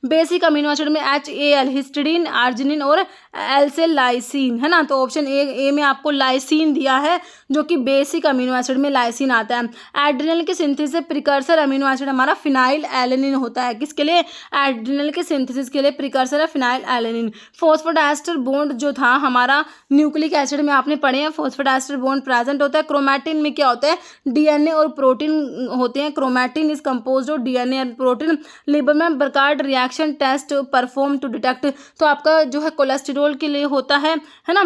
Basic amino acid में HAL हिस्टिडीन, आर्जिनिन और एल से लाइसिन, है ना, तो ऑप्शन ए में आपको लाइसिन दिया है, जो कि बेसिक अमीनो एसिड में लाइसिन आता है। एड्रिनल के सिंथेसिस से प्रिकर्सर अमीनो एसिड हमारा फिनाइल एलेनिन होता है, किसके लिए, एड्रिनल के सिंथेसिस के लिए प्रिकर्सर है फिनाइल एलेनिन। फॉस्फोडाइस्टर बॉन्ड जो था हमारा न्यूक्लिक एसिड में आपने पढ़े हैं, फॉस्फोडाइस्टर बॉन्ड प्रेजेंट होता है। क्रोमैटिन में क्या होता है, डीएनए और प्रोटीन होते हैं। Chromatin is composed of DNA and protein. Liver में Burchard reaction test perform to detect, तो आपका जो है कोलेस्ट्रॉल के लिए होता है ना,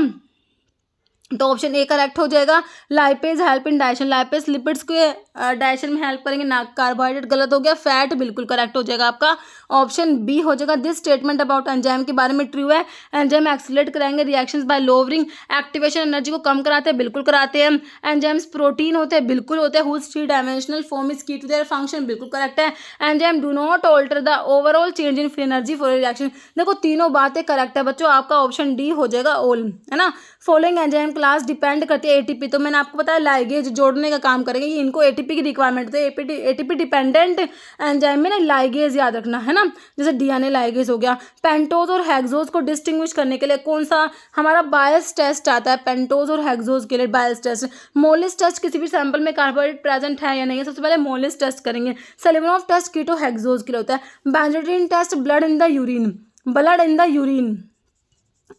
तो ऑप्शन ए करेक्ट हो जाएगा। Lipase help in digestion, lipase lipids के डाइजेशन में हेल्प करेंगे ना। कार्बोहाइड्रेट गलत हो गया, फैट बिल्कुल करेक्ट हो जाएगा आपका, ऑप्शन बी हो जाएगा। दिस स्टेटमेंट अबाउट एंजाइम के बारे में ट्रू है। एंजाइम एक्सीलरेट कराएंगे reactions bye lowering activation, energy को कम कराते हैं, बिल्कुल कराते हैं। एंजाइम्स प्रोटीन होते हैं, बिल्कुल होते हैं। Whose three dimensional form is key to their function, बिल्कुल करेक्ट है। Enzyme do not alter the overall change in free energy for reaction, देखो तीनों बातें करेक्ट है बच्चों, आपका ऑप्शन डी हो जाएगा ऑल, है ना। फॉलोइंग एंजाइम क्लास डिपेंड करती है एटीपी, तो मैंने आपको बताया लाइगेज जोड़ने का काम करेंगे, ये इनको एटीपी की रिक्वायरमेंट है। एटीपी डिपेंडेंट एंजाइम में ना लाइगेज याद रखना, है ना, जैसे डीएनए लाइगेज हो गया। पेंटोज और हेक्सोज को डिस्टिंग्विश करने के लिए कौन सा हमारा बायस टेस्ट आता है, पेंटोज और हेक्सोज के लिए बायस टेस्ट। मोलिस टेस्ट, किसी भी सैंपल में कार्बोहाइड्रेट प्रेजेंट है या नहीं है, सबसे पहले मोलिस टेस्ट करेंगे। सेलिवनॉफ टेस्ट कीटो हेक्सोज के लिए होता है। Benzidine test blood in the urine, blood in the urine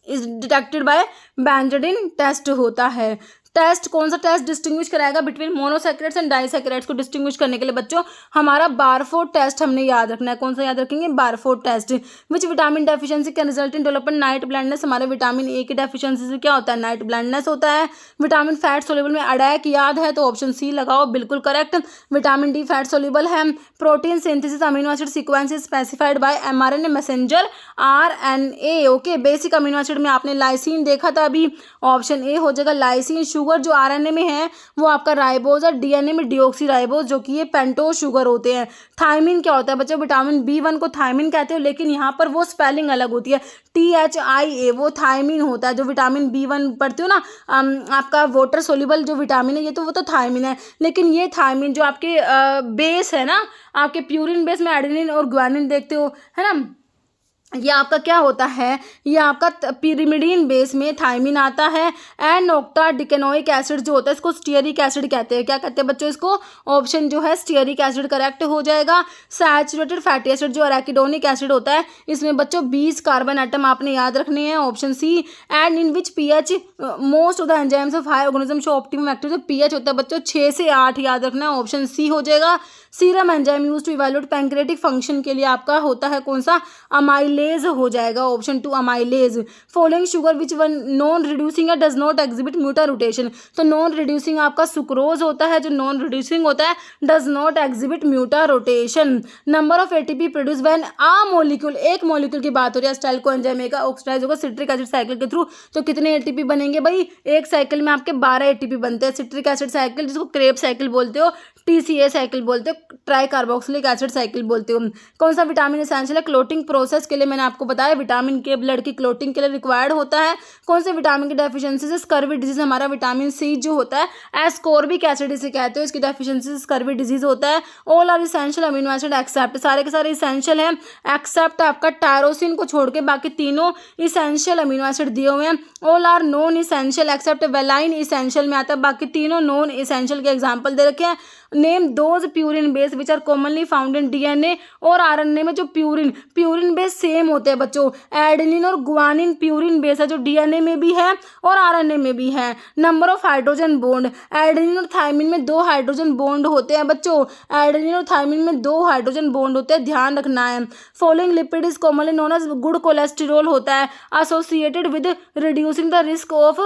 is detected by benzidine test होता है। टेस्ट कौन सा टेस्ट डिस्टिंग्विश कराएगा बिटवीन मोनोसैकेराइड्स एंड डाइसैकेराइड्स को डिस्टिंग्विश करने के लिए बच्चों हमारा बारफोर्ड टेस्ट हमने याद रखना है। कौन सा याद रखेंगे, Barfoed test. Which vitamin deficiency can result in development night blindness, हमारे विटामिन ए की डेफिशिएंसी से क्या होता है, नाइट ब्लाइंडनेस होता है। विटामिन फैट सोल्यूबल में अडैक याद है, तो ऑप्शन सी लगाओ, बिल्कुल correct. Vitamin D fat soluble है। Protein synthesis amino acid sequence is specified by mRNA messenger RNA, okay. Basic amino acid में आपने लाइसिन देखा था अभी, ऑप्शन ए हो जाएगा लाइसिन। शुगर जो आरएनए में है वो आपका राइबोज और डीएनए में डिऑक्सी राइबोज, जो कि ये पेंटोज शुगर होते हैं। थायमिन क्या होता है बच्चों, विटामिन B1 को थायमिन कहते हो, लेकिन यहाँ पर वो स्पेलिंग अलग होती है, THIA, वो थायमिन होता है। जो विटामिन B1 पढ़ते हो ना आपका वाटर सोल्यूबल जो विटामिन है, ये तो वो तो थायमिन है, लेकिन ये थायमिन जो आपके बेस है ना, आपके प्यूरिन बेस में एडेनिन और ग्वानिन देखते हो, है ना, ये आपका क्या होता है, ये आपका पिरिमिडीन बेस में थायमिन आता है। एंड नोक्टा डिकेनोइक एसिड जो होता है इसको स्टीयरिक एसिड कहते हैं। क्या कहते हैं बच्चों इसको, ऑप्शन जो है स्टीयरिक एसिड करेक्ट हो जाएगा। सैचुरेटेड फैटी एसिड जो अराकिडोनिक एसिड होता है, इसमें बच्चों 20 कार्बन एटम आपने याद रखने हैं, option C. And in which pH most of the enzymes of high organism show optimum activity, pH होता है बच्चों 6 से 8 याद रखना है, ऑप्शन सी हो जाएगा। Serum enzyme use to evaluate pancreatic function के लिए आपका होता है कौन सा, अमाइलेज हो जाएगा, option 2 amylase. Following sugar which one non reducing does not exhibit mutarotation, तो नॉन रिड्यूसिंग आपका सुक्रोज होता है, जो नॉन रिड्यूसिंग होता है does not exhibit mutarotation. Number of ATP produce when a molecule, एक मॉलिक्यूल की बात हो रही है, स्टाइलको एंजाइम का ऑक्सीडाइज होगा सिट्रिक एसिड साइकिल के थ्रू, तो कितने एटीपी बनेंगे भाई, एक साइकिल में आपके 12 एटीपी बनते हैं। सिट्रिक एसिड साइकिल जिसको क्रेब साइकिल बोलते हो, TCA साइकिल बोलते हो, ट्राई कार्बोक्सिलिक एसिड साइकिल बोलते हो। कौन सा विटामिन एसेंशियल है क्लोटिंग प्रोसेस के लिए, मैंने आपको बताया विटामिन के ब्लड की क्लोटिंग के लिए रिक्वायर्ड होता है। कौन से विटामिन की डेफिशिएंसी से स्कर्वी डिजीज, हमारा विटामिन सी जो होता है एस्कॉर्बिक एसिड इसे कहते हो, इसकी डेफिशिएंसी से स्कर्वी डिजीज होता है। All are essential amino acid except, सारे के सारे इसेंशियल हैं एक्सेप्ट आपका टायरोसिन को छोड़ के बाकी तीनों इसेंशियल अमीनो एसिड दिए हुए हैं। All are non essential except valine essential में आता है, बाकी तीनों नॉन इसेंशियल के एग्जाम्पल दे रखे हैं। Name those purine base which are commonly found in DNA और आरएनए में जो प्यूरिन बेस सेम होते हैं बच्चों, एडेनिन और गुआनिन प्यूरिन बेस है जो डीएनए में भी है और आरएनए में भी है। Number of hydrogen bond, adenine और थायमिन में 2 हाइड्रोजन बॉन्ड होते हैं बच्चों, एडेनिन और थायमिन में 2 हाइड्रोजन बॉन्ड होते हैं, ध्यान रखना है। Following lipid is commonly known as good cholesterol होता है, associated with reducing the risk of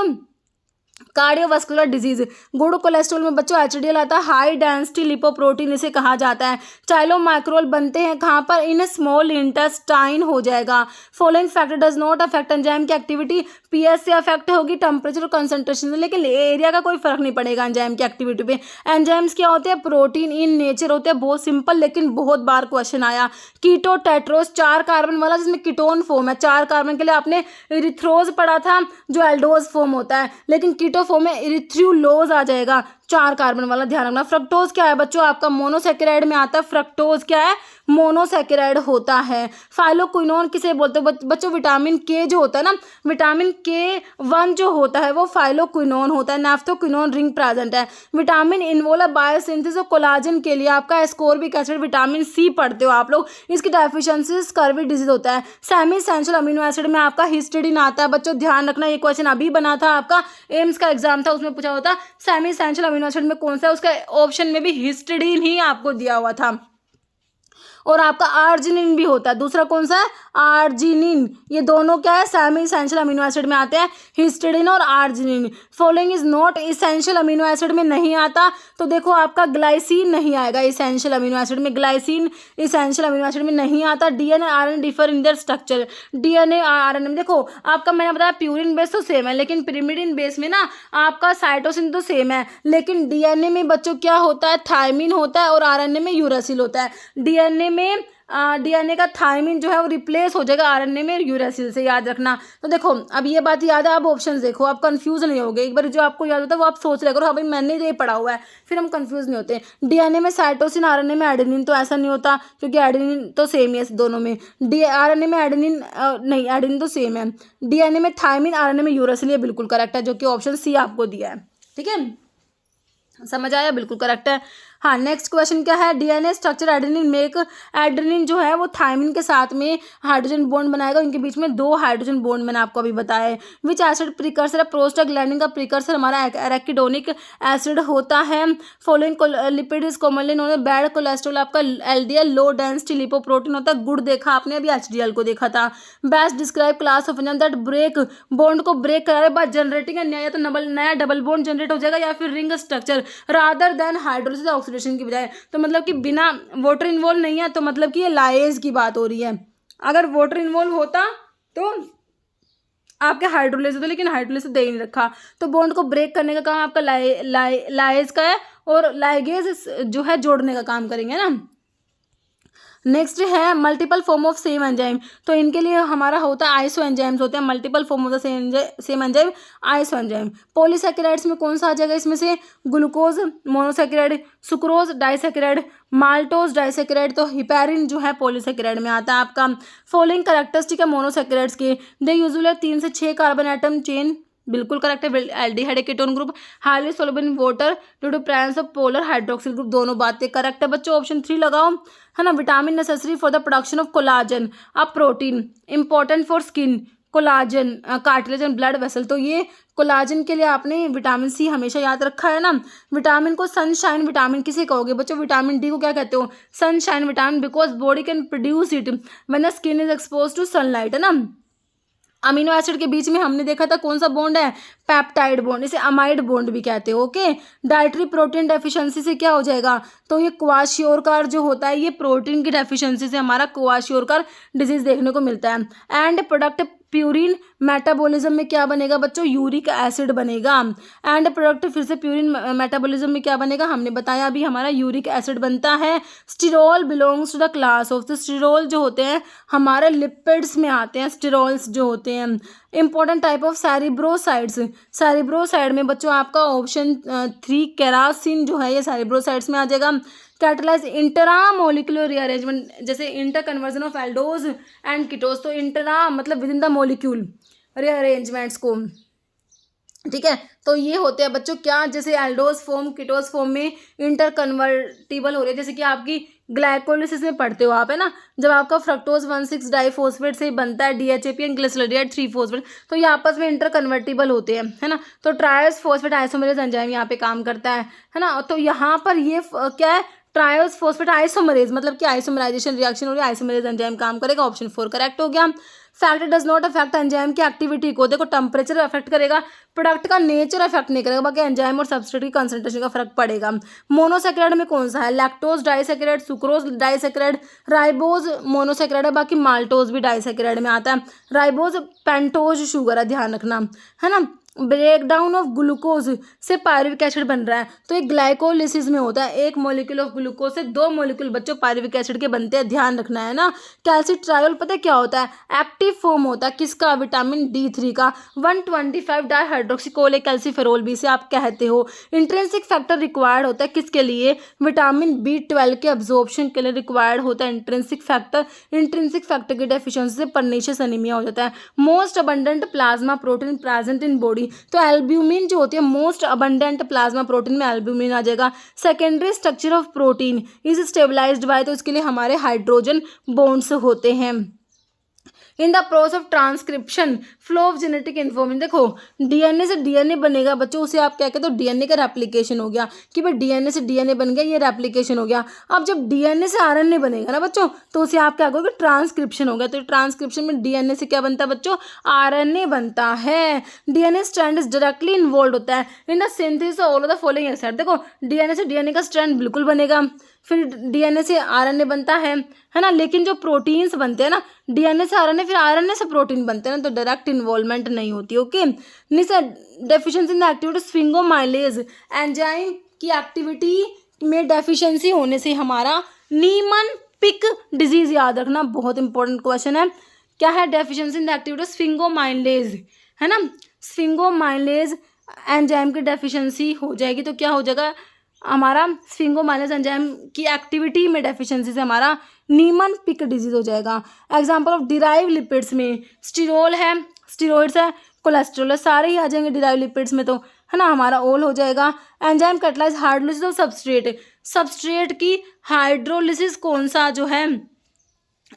cardiovascular disease. Good cholesterol में बच्चों HDL आता है, हाई डेंसिटी लिपोप्रोटीन इसे कहा जाता है। चाइलोमाइक्रोल बनते हैं कहाँ पर, इन स्मॉल इंटेस्टाइन हो जाएगा। Following factor does not affect enzyme की एक्टिविटी, पीएच से अफेक्ट होगी टेम्परेचर और कंसंट्रेशन से, लेकिन एरिया का कोई फर्क नहीं पड़ेगा एंजाइम की एक्टिविटी पे। एंजाइम्स क्या होते हैं, प्रोटीन इन नेचर होते हैं, बहुत सिंपल लेकिन बहुत बार क्वेश्चन आया। कीटो टेट्रोस 4 कार्बन वाला जिसमें कीटोन फॉर्म है, 4 कार्बन के लिए आपने इरिथ्रोज पढ़ा था जो एल्डोज फॉर्म होता है, लेकिन कीटो फॉर्म में इरिथ्रोलोज आ जाएगा, 4 कार्बन वाला, ध्यान रखना। फ्रक्टोज क्या है बच्चों, आपका मोनोसेकेराइड में आता है। फ्रक्टोज क्या है, मोनोसेकेराइड होता है। फाइलोक्विनोन किसे बोलते हैं बच्चों, विटामिन के जो होता है ना, विटामिन K1 जो होता है वो फाइलोक्विनोन होता है। नैफ्थोक्विनोन रिंग प्रेजेंट है। विटामिन इन्वॉल्व बायोसिंथेसिस और कोलाजन के लिए आपका एस्कॉर्बिक एसिड, विटामिन सी पढ़ते हो आप लोग, इसकी डेफिशिएंसी स्कर्वी डिजीज होता है। सेमी एसेंशियल अमीनो एसिड में आपका हिस्टिडीन आता है बच्चों, ध्यान रखना। ये क्वेश्चन अभी बना था, आपका एम्स का एग्जाम था, उसमें पूछा होता सेमी एसेंशियल अमीनो एसिड में कौन सा है, उसका ऑप्शन में भी हिस्टिडीन ही आपको दिया हुआ था। और आपका आर्जिनिन भी होता है, दूसरा कौन सा है, आर्जिनिन। ये दोनों क्या है, सेमी इसेंशियल अमीनो एसिड में आते हैं, हिस्टिडीन और arginine. Following is not essential amino acid में नहीं आता, तो देखो आपका ग्लाइसिन नहीं आएगा इसेंशियल अमीनो एसिड में, ग्लाइसिन इसेंशियल अमीनो एसिड में नहीं आता। DNA RNA differ in their structure, DNA RNA में देखो आपका मैंने बताया प्यूरिन बेस तो सेम है, लेकिन पिरिमिडिन बेस में ना आपका साइटोसिन तो सेम है, लेकिन डीएनए में बच्चों क्या होता है, थायमिन होता है, और आरएनए में यूरासिल होता है। डीएनए का थायमिन जो है वो रिप्लेस हो जाएगा आरएनए में यूरासिल से, याद रखना। तो देखो अब ये बात याद है, अब ऑप्शंस देखो, आप कंफ्यूज नहीं होगे। एक बार जो आपको याद होता है वो आप सोच रहे करो, हाँ भाई मैंने ये पढ़ा हुआ है, फिर हम कंफ्यूज नहीं होते। डीएनए में साइटोसिन, आरएनए में एडेनिन, तो ऐसा नहीं होता क्योंकि एडेनिन तो सेम है दोनों में। आरएनए में एडेनिन नहीं, एडेनिन तो सेम है। डीएनए में थायमिन, आरएनए में यूरासिल, ये बिल्कुल करेक्ट है, जो कि ऑप्शन सी आपको दिया है। ठीक है, समझ आया, बिल्कुल करेक्ट है। हाँ, नेक्स्ट क्वेश्चन क्या है, DNA structure adenine make, adenine जो है वो थायमिन के साथ में हाइड्रोजन बॉन्ड बनाएगा, उनके बीच में 2 हाइड्रोजन बॉन्ड मैंने आपको अभी बताया है। विच एसिड प्रिकर्सर है, प्रोस्टाग्लैंडिन का प्रिकर्सर हमारा एराकिडोनिक एसिड होता है। Following lipid is commonly known as bad cholesterol, आपका एलडीएल लो डेंसिटी लिपोप्रोटीन होता है। गुड़ देखा आपने अभी, एचडीएल को देखा था। Best describe class of enzyme that break, bond को ब्रेक कराने के बाद जनरेटिंग या तो नया डबल बॉन्ड जनरेट हो जाएगा, या फिर ring structure rather than hydrolysis oxidation की बजाय। तो मतलब कि बिना वाटर इन्वॉल्व नहीं है, तो मतलब कि ये लाइज की बात हो रही है। अगर वाटर इन्वॉल्व होता तो आपके हाइड्रोलिसिस होता, लेकिन हाइड्रोलिसिस दे ही नहीं रखा, तो बॉन्ड को ब्रेक करने का काम आपका लाइज का है, और लाइगेज जो है जोड़ने का काम करेंगे ना। नेक्स्ट है multiple form of same enzyme, तो इनके लिए हमारा होता है आइसो एंजाइम्स होते हैं, multiple form of the same enzyme iso enzyme. Polysaccharides में कौन सा आ जाएगा इसमें से, glucose monosaccharide, sucrose disaccharide, maltose disaccharide, तो हिपैरिन जो है पॉलीसैकेराइड में आता है आपका। फॉलोइंग कैरेक्टरिस्टिक है मोनोसैकेराइड्स के, दे यूजुअली 3 से 6 कार्बन एटम चेन, बिल्कुल करेक्ट है। Aldehyde ketone group, highly soluble in water due to presence of polar hydroxyl group, दोनों बातें करेक्ट है बच्चों। ऑप्शन 3 लगाओ, है ना। Vitamin necessary for the production of collagen, अब protein important for skin, collagen cartilage and blood vessel, तो ये कोलाजन के लिए आपने विटामिन सी हमेशा याद रखा है ना। विटामिन को सनशाइन विटामिन किसे कहोगे बच्चों, विटामिन डी को क्या कहते हो, sunshine vitamin, because body can produce it when the skin is expose to sunlight, है ना। अमीनो एसिड के बीच में हमने देखा था कौन सा बॉन्ड है, पेप्टाइड बॉन्ड, इसे अमाइड बॉन्ड भी कहते हो। ओके, डाइटरी प्रोटीन डेफिशिएंसी से क्या हो जाएगा, तो ये क्वाशियोरकार जो होता है, ये प्रोटीन की डेफिशिएंसी से हमारा क्वाशियोरकार डिजीज देखने को मिलता है। एंड प्रोडक्ट प्यूरिन मेटाबॉलिज्म में क्या बनेगा बच्चों, यूरिक एसिड बनेगा। एंड प्रोडक्ट फिर से प्यूरिन मेटाबॉलिज्म में क्या बनेगा, हमने बताया अभी हमारा यूरिक एसिड बनता है। Sterol belongs to the class of, तो स्टिरोल जो होते हैं हमारे लिपिड्स में आते हैं, स्टिरोल्स जो होते हैं। इंपॉर्टेंट टाइप ऑफ सैरिब्रोसाइड्स, सैरिब्रोसाइड में बच्चों आपका ऑप्शन 3 केरासिन जो है ये सैरिब्रोसाइड्स में आ जाएगा। कैटलाइज इंटरा मोलिकुलर रीअरेंजमेंट, जैसे inter conversion of aldose and ketose, तो इंटरा मतलब within the molecule rearrangements को, ठीक है। तो ये होते हैं बच्चों क्या, जैसे एल्डोज फॉर्म कीटोज फॉर्म में इंटर कन्वर्टिबल हो रही है, जैसे कि आपकी ग्लाइकोलिसिस में पढ़ते हो आप, है ना। जब आपका फ्रक्टोज 1,6 डाइफॉस्फेट से बनता है DHAP एंड ग्लिसरीडेट 3 फॉस्फेट, तो ये आपस में इंटर कन्वर्टिबल होते हैं, है ना। तो ट्रायस फॉस्फेट आइसोमेरेज एंजाइम यहाँ पे काम करता है ना। तो यहाँ पर ये क्या है, ट्रायोस फॉस्फेट आइसोमरेज, मतलब कि आइसोमराइजेशन रिएक्शन हो रही है, आइसोमरेज एंजाइम काम करेगा। ऑप्शन 4 करेक्ट हो गया। Factor does not affect enzyme की एक्टिविटी को, देखो टेम्परेचर अफेक्ट करेगा, प्रोडक्ट का नेचर अफेक्ट नहीं करेगा, बाकी एंजाइम और सबस्ट्रेट की कंसंट्रेशन का फर्क पड़ेगा। मोनोसेक्राइड में कौन सा है, lactose disaccharide, sucrose disaccharide, ribose monosaccharide है, बाकी माल्टोज भी डाइसेक्राइड में आता है। राइबोज पेंटोज शुगर है, ध्यान रखना, है ना। ब्रेक डाउन ऑफ ग्लूकोज से पायरुविक एसिड बन रहा है, तो एक ग्लाइकोलिसिस में होता है, एक मॉलिक्यूल ऑफ ग्लूकोज से 2 मॉलिक्यूल बच्चों पायरुविक एसिड के बनते हैं, ध्यान रखना है ना। कैल्सिट्रायोल पता है क्या होता है, एक्टिव फॉर्म होता है किसका, विटामिन D3 का, 125 डाइहाइड्रोक्सीकोले कैल्सीफेरोल भी से आप कहते हो। इंट्रिंसिक फैक्टर रिक्वायर्ड होता है किसके लिए, विटामिन B12 के अब्जॉर्प्शन के लिए रिक्वायर्ड होता है इंट्रिंसिक फैक्टर। इंट्रिंसिक फैक्टर की डेफिशिएंसी से परनीशियस एनीमिया हो जाता है। Most abundant plasma protein present in body, तो एल्ब्यूमिन जो होती है, मोस्ट अबंडेंट प्लाज्मा प्रोटीन में एल्ब्यूमिन आ जाएगा। Secondary structure of protein is stabilised by, तो इसके लिए हमारे हाइड्रोजन बॉन्ड्स होते हैं। In the process of transcription flow of genetic information, देखो डीएनए से डीएनए बनेगा बच्चों, उसे आप क्या कहते हो, डीएनए का रेप्लिकेशन हो गया कि भाई डीएनए से डीएनए बन गया, ये रेप्लिकेशन हो गया। अब जब डीएनए से आरएनए बनेगा ना बच्चों, तो उसे आप क्या कहोगे, ट्रांसक्रिप्शन हो गया। तो ट्रांसक्रिप्शन में डीएनए से क्या बनता है बच्चों, आरएनए बनता है। DNA strand is directly involve होता है in the synthesis of all of the following acid, देखो डीएनए से डीएनए का स्ट्रैंड बिल्कुल बनेगा, फिर डीएनए से आरएनए बनता है ना, लेकिन जो प्रोटीन्स बनते हैं ना, डीएनए से आरएनए फिर आरएनए से प्रोटीन बनते हैं ना, तो डायरेक्ट इन्वॉल्वमेंट नहीं होती। Okay, deficiency in the activity sphingomyelinase enzyme की एक्टिविटी में डेफिशिएंसी होने से हमारा नीमन-पिक डिजीज, याद रखना बहुत इंपॉर्टेंट क्वेश्चन है। क्या है डेफिशिएंसी इन द एक्टिविटी स्फिंगोमाइलेज, है ना, स्फिंगोमाइलेज एंजाइम की डेफिशिएंसी हो जाएगी, तो क्या हो जाएगा हमारा, स्फिंगोमाइलेज एंजाइम की एक्टिविटी में डेफिशिएंसी से हमारा नीमन पिक डिजीज हो जाएगा। एग्जांपल ऑफ डिराइव लिपिड्स में स्टीरोल है, स्टीरॉइड्स है, कोलेस्ट्रॉल है, सारे ही आ जाएंगे डिराइव लिपिड्स में, तो है ना हमारा ऑल हो जाएगा। Enzyme catalyse hydrolysis of substrate, substrate की हाइड्रोलिसिस कौन सा जो है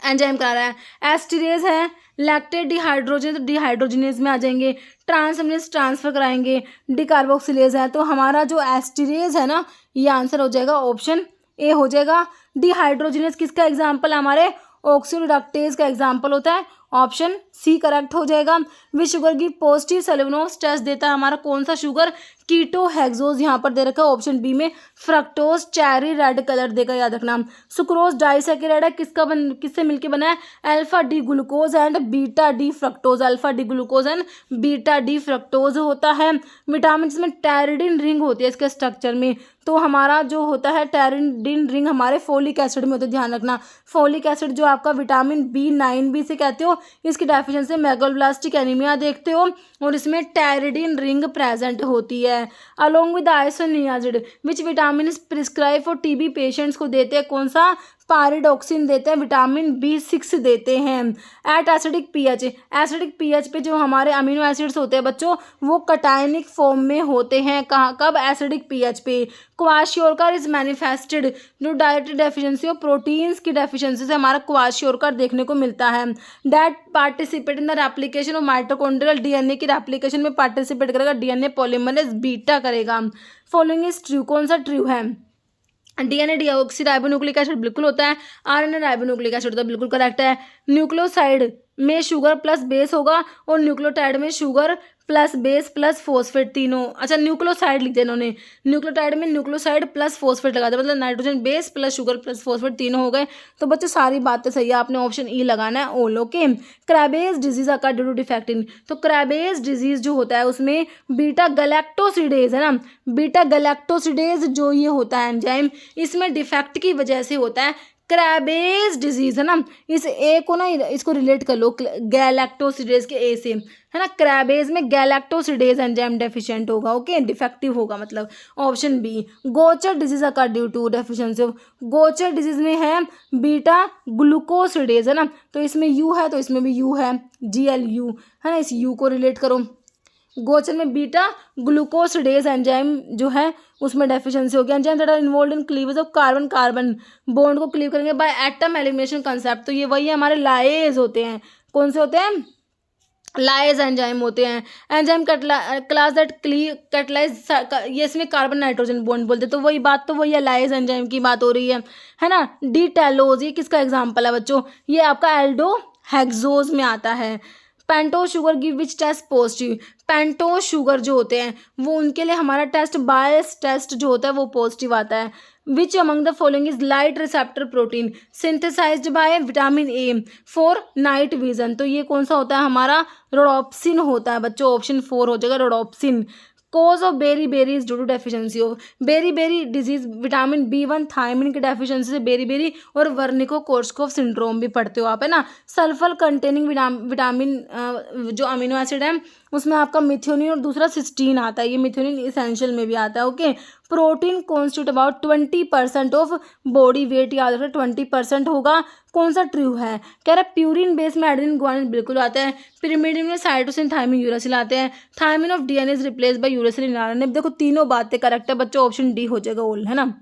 एंजाइम करा रहा है, एस्टिरेज है, लैक्टेट डिहाइड्रोजन तो डिहाइड्रोजनेज में आ जाएंगे, ट्रांसअमीनेज ट्रांसफर कराएंगे, डिकार्बोक्सिलेज है, तो हमारा जो एस्टिरेज है ना, ये आंसर हो जाएगा ऑप्शन ए हो जाएगा। डिहाइड्रोजनेज किसका एग्जाम्पल है, हमारे ऑक्सीडोरेक्टेज का एग्जाम्पल होता है, ऑप्शन सी करेक्ट हो जाएगा। विच शुगर की पॉजिटिव सेलेनोस टेस्ट देता है हमारा कौन सा शुगर, कीटो हेक्सोज यहाँ पर दे रखा है ऑप्शन बी में। फ्रक्टोज चेरी रेड कलर देगा, याद रखना। सुक्रोज डाइसैकेराइड है, किससे मिलके बना है, alpha D glucose and beta D fructose, alpha D glucose and beta D fructose होता है। विटामिन में टेरिडिन रिंग होती है इसके स्ट्रक्चर में, तो हमारा जो होता है टेरिडिन रिंग हमारे फोलिक एसिड में होता है, ध्यान रखना। फोलिक एसिड जो आपका विटामिन B9 से कहते हो, इसकी डेफिशिएंसी मेगालोब्लास्टिक एनीमिया देखते हो, और इसमें टेरिडिन रिंग प्रेजेंट होती है। Along with isoniazid which vitamin is prescribe for TB patients को देते हैं कौन सा, पारिडॉक्सिन देते हैं, विटामिन B6 देते हैं। At acidic pH, acidic pH पे जो हमारे अमीनो एसिड्स होते हैं बच्चों, वो कटायनिक फॉर्म में होते हैं, कहाँ कब, एसिडिक पीएच पे। क्वाशियोरकर इज मैनिफेस्टेड, जो डायरेक्ट डेफिशिएंसी ऑफ प्रोटीन्स की डेफिशिएंसी से हमारा क्वाशियोरकर देखने को मिलता है। That participate in the replication of mitochondrial DNA की रेप्लिकेशन में पार्टिसिपेट करेगा, डीएनए पॉलीमरेज बीटा करेगा। फॉलोइंग इज ट्रू, कौन सा ट्रू है, डीएनए डीऑक्सी राइबोन्यूक्लिक एसिड बिल्कुल होता है, आरएनए राइबोन्यूक्लिक एसिड होता है, बिल्कुल करेक्ट है। न्यूक्लियोसाइड में शुगर प्लस बेस होगा, और न्यूक्लियोटाइड में sugar plus base plus phosphate तीनों, अच्छा न्यूक्लियोसाइड लिख दिया इन्होंने, न्यूक्लियोटाइड में न्यूक्लियोसाइड प्लस फॉस्फेट लगा दिया, मतलब nitrogen base plus sugar plus phosphate तीनों हो गए। तो बच्चों सारी बातें सही है, आपने ऑप्शन ई लगाना है all. Okay, Krabbe's disease occur due to defect in, तो क्रेबेज डिजीज जो होता है उसमें बीटा गैलेक्टोसिडेज है ना, बीटा गैलेक्टोसिडेज जो ये होता है एंजाइम, इसमें डिफेक्ट की वजह से होता है क्रेबेज डिजीज, है ना। इस ए को ना, इसको रिलेट कर लो गैलेक्टोसिडेज के ए से, है ना। क्रेबेज में गैलेक्टोसिडेज एंजाइम डेफिशिएंट होगा, ओके, डिफेक्टिव होगा, मतलब option B. Gaucher disease occur due to deficiency of, Gaucher disease में है बीटा ग्लूकोसिडेज, है ना, तो इसमें यू है तो इसमें भी यू है, GLU, है ना, इस यू को रिलेट करो। गोचर में बीटा ग्लूकोसिडेज एंजाइम जो है उसमें डेफिशिएंसी हो गया। Enzyme that are involve in cleavage of carbon, carbon bond को क्लीव करेंगे बाय एटम एलिमिनेशन कंसेप्ट, तो ये वही हमारे लाएज होते हैं, कौन से होते हैं, लाएज एंजाइम होते हैं। एंजाइम क्लास दैट कैटलाइज, ये इसमें कार्बन नाइट्रोजन बॉन्ड बोलते हैं, तो वही बात, तो वही है, लाएज एंजाइम की बात हो रही है ना। डी टैलोज, ये किसका एग्जाम्पल है बच्चों, ये आपका एल्डो हेक्सोज में आता है। Pentose sugar give which test positive, pentose sugar जो होते हैं वो उनके लिए हमारा टेस्ट बायस टेस्ट जो होता है वो पॉजिटिव आता है। Which among the following is light receptor protein synthesised by vitamin A for night vision, तो ये कौन सा होता है हमारा रोडोप्सिन होता है बच्चों, ऑप्शन 4 हो जाएगा rhodopsin. Cause of beri beri is due to deficiency of beri berry disease, vitamin B1 thiamine की डेफिशिएंसी से बेरी बेरी और वर्निको कोर्सकोफ सिंड्रोम भी पढ़ते हो आप, है ना। सल्फर कंटेनिंग विटामिन जो अमीनो एसिड है उसमें आपका मिथ्योनिन और दूसरा सिस्टीन आता है, ये मिथ्योनिन इसेंशियल में भी आता है, okay. Protein constitute about 20% of body weight, याद रखना 20% होगा, कौन सा ट्रू है, कह रहा है प्यूरिन बेस में एडेनिन ग्वानिन बिल्कुल आता है, पिरिमिडिन में साइटोसिन थायमिन यूरासिल आते हैं, thymine of DNA is replace by uracil in RNA, देखो तीनों बातें करेक्ट है बच्चों, ऑप्शन डी हो जाएगा ऑल, है ना।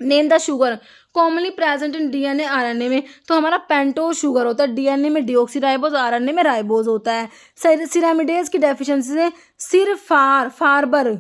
Name the sugar commonly present in DNA RNA में, तो हमारा पेंटोज शुगर होता है, डीएनए में डीऑक्सीराइबोज आरएनए में राइबोज होता है। सिरामिडेज की डेफिशिएंसी से सिर्फ फारबर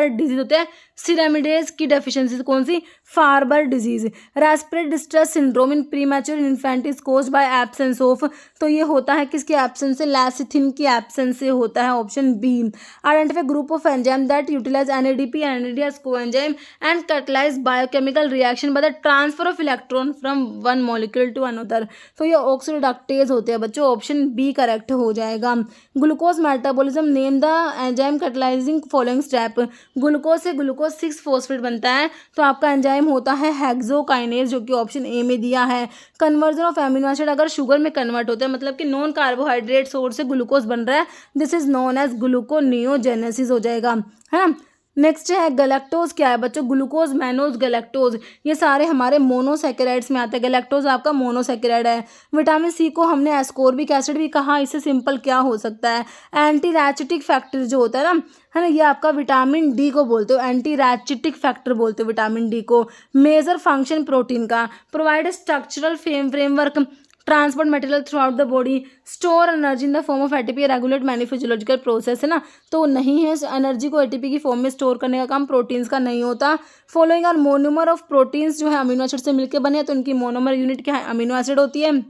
डिजीज होते हैं, सिरामिडेज की डेफिशिएंसी कौन सी, Farber disease. Respiratory distress syndrome in premature infant is caused by absence of, तो ये होता है किसके एब्सेंस से, लैसिथिन की एब्सेंस से होता है, option B. Identify group of enzyme that utilise NADP and NAD as coenzyme and catalyse biochemical reaction by the transfer of electron from one molecule to another, तो ये ऑक्सीडाक्टेज होते हैं बच्चों, ऑप्शन बी करेक्ट हो जाएगा। Glucose metabolism, name the enzyme catalysing following step, glucose से glucose 6 phosphate बनता है, तो आपका एंजाइम होता है हेक्सोकाइनेज जो कि ऑप्शन ए में दिया है। कन्वर्जन ऑफ एमिनो एसिड अगर शुगर में कन्वर्ट होता है मतलब कि नॉन कार्बोहाइड्रेट सोर्स से ग्लूकोज बन रहा है, this is known as gluconeogenesis हो जाएगा, है ना। नेक्स्ट है गैलेक्टोज, क्या है बच्चों, ग्लूकोज मैनोज गैलेक्टोज, ये सारे हमारे मोनोसैकेराइड्स में आते हैं, गैलेक्टोज आपका मोनोसैकेराइड है। विटामिन सी को हमने एस्कोर्बिक एसिड भी कहा, इससे सिंपल क्या हो सकता है, एंटी रैचिटिक फैक्टर जो होता है ना, है ना, ये आपका विटामिन डी को बोलते हो, एंटी रैचिटिक फैक्टर बोलते हो विटामिन डी को। मेजर फंक्शन प्रोटीन का, provide structural framework transport material through out the body, store energy in the form of ATP, regulate many physiological process, है ना, तो नहीं है एनर्जी को एटीपी की फॉर्म में स्टोर करने का काम प्रोटीन्स का नहीं होता। Following are monomer of proteins, जो है अमीनो एसिड से मिलकर बने हैं तो उनकी मोनोमर यूनिट क्या है, अमीनो एसिड होती है।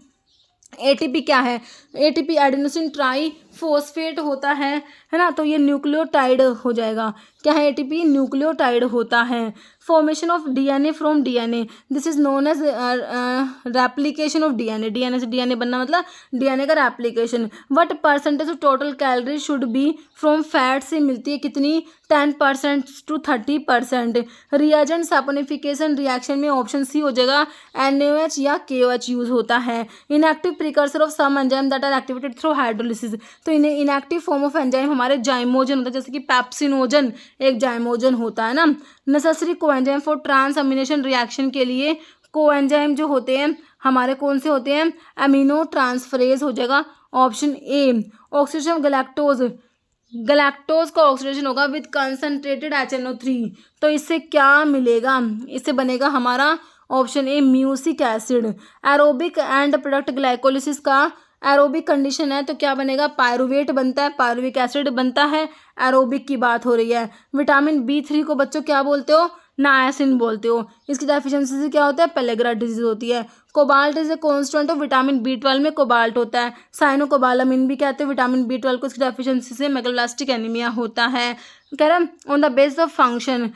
एटीपी क्या है, एटीपी एडेनोसिन ट्राई फॉस्फेट होता है ना, तो ये न्यूक्लियोटाइड हो जाएगा, क्या है एटीपी, न्यूक्लियोटाइड होता है। Formation of DNA from DNA, this is known as replication of DNA, DNA से डीएनए बनना मतलब डीएनए का replication. What percentage of total calorie should be from fat से मिलती है, कितनी, 10% to 30%। रिएजेंट सैपोनिफिकेशन रिएक्शन में ऑप्शन सी हो जाएगा, NaOH या KOH यूज होता है। Inactive precursor of some enzyme that are activated through hydrolysis, तो इन्हें इनएक्टिव फॉर्म ऑफ एंजाइम हमारे जाइमोजन होता है, जैसे कि पैप्सिनोजन एक जाइमोजन होता है ना। नेसेसरी कोएंजाइम फॉर ट्रांसअमीनेशन रिएक्शन के लिए कोएंजाइम जो होते हैं हमारे कौन से होते हैं, अमीनो ट्रांसफरेज हो जाएगा, option A. Oxidation of galactose का ऑक्सीडेशन होगा विद कंसंट्रेटेड HNO3, तो इससे क्या मिलेगा, इससे बनेगा हमारा option A music acid. Aerobic and product glycolysis का एरोबिक कंडीशन है तो क्या बनेगा, पायरुवेट बनता है, पायरुविक एसिड बनता है, एरोबिक की बात हो रही है। विटामिन B3 को बच्चों क्या बोलते हो, नायासिन बोलते हो, इसकी डेफिशिएंसी से क्या होता है, पेलेग्रा डिजीज होती है। Cobalt is a constant of vitamin B12 में कोबाल्ट होता है, साइनोकोबालामिन भी कहते हैं विटामिन B12 को, इसकी डेफिशिएंसी से मेगालोब्लास्टिक एनीमिया होता है। कह रहा है on the base of function,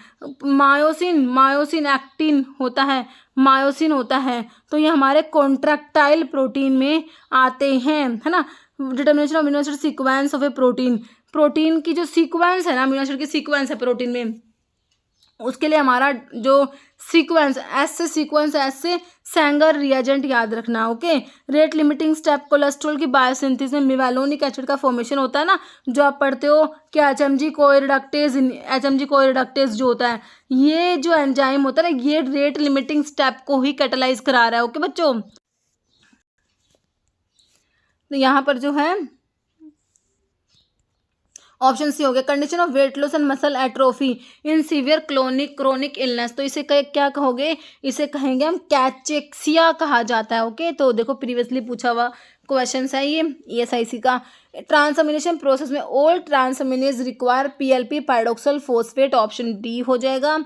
myosin actin होता है, मायोसिन होता है, तो ये हमारे कॉन्ट्रैक्टाइल प्रोटीन में आते हैं, है ना। Determination of amino acid sequence of A protein की जो सीक्वेंस है ना, अमीनो एसिड की सीक्वेंस है प्रोटीन में, उसके लिए हमारा जो सीक्वेंस एस से सैंगर रिएजेंट याद रखना, okay. Rate limiting step, cholesterol की बायोसिंथेसिस में मेवालोनिक एसिड का फॉर्मेशन होता है ना, जो आप पढ़ते हो कि एचएमजी कोरिडक्टेज जो होता है, ये जो एंजाइम होता है ना, ये रेट लिमिटिंग स्टेप को ही कैटालाइज करा रहा है, ओके बच्चों। तो यहाँ पर जो है ऑप्शन सी हो गया, condition of weight loss and muscle atrophy in severe chronic illness, तो इसे क्या कहोगे, इसे कहेंगे हम कैचेक्सिया कहा जाता है, ओके। तो देखो प्रीवियसली पूछा हुआ क्वेश्चन है ये ESIC का। ट्रांसअमीनेशन प्रोसेस में all transaminase require PLP pyridoxal phosphate, option D हो जाएगा।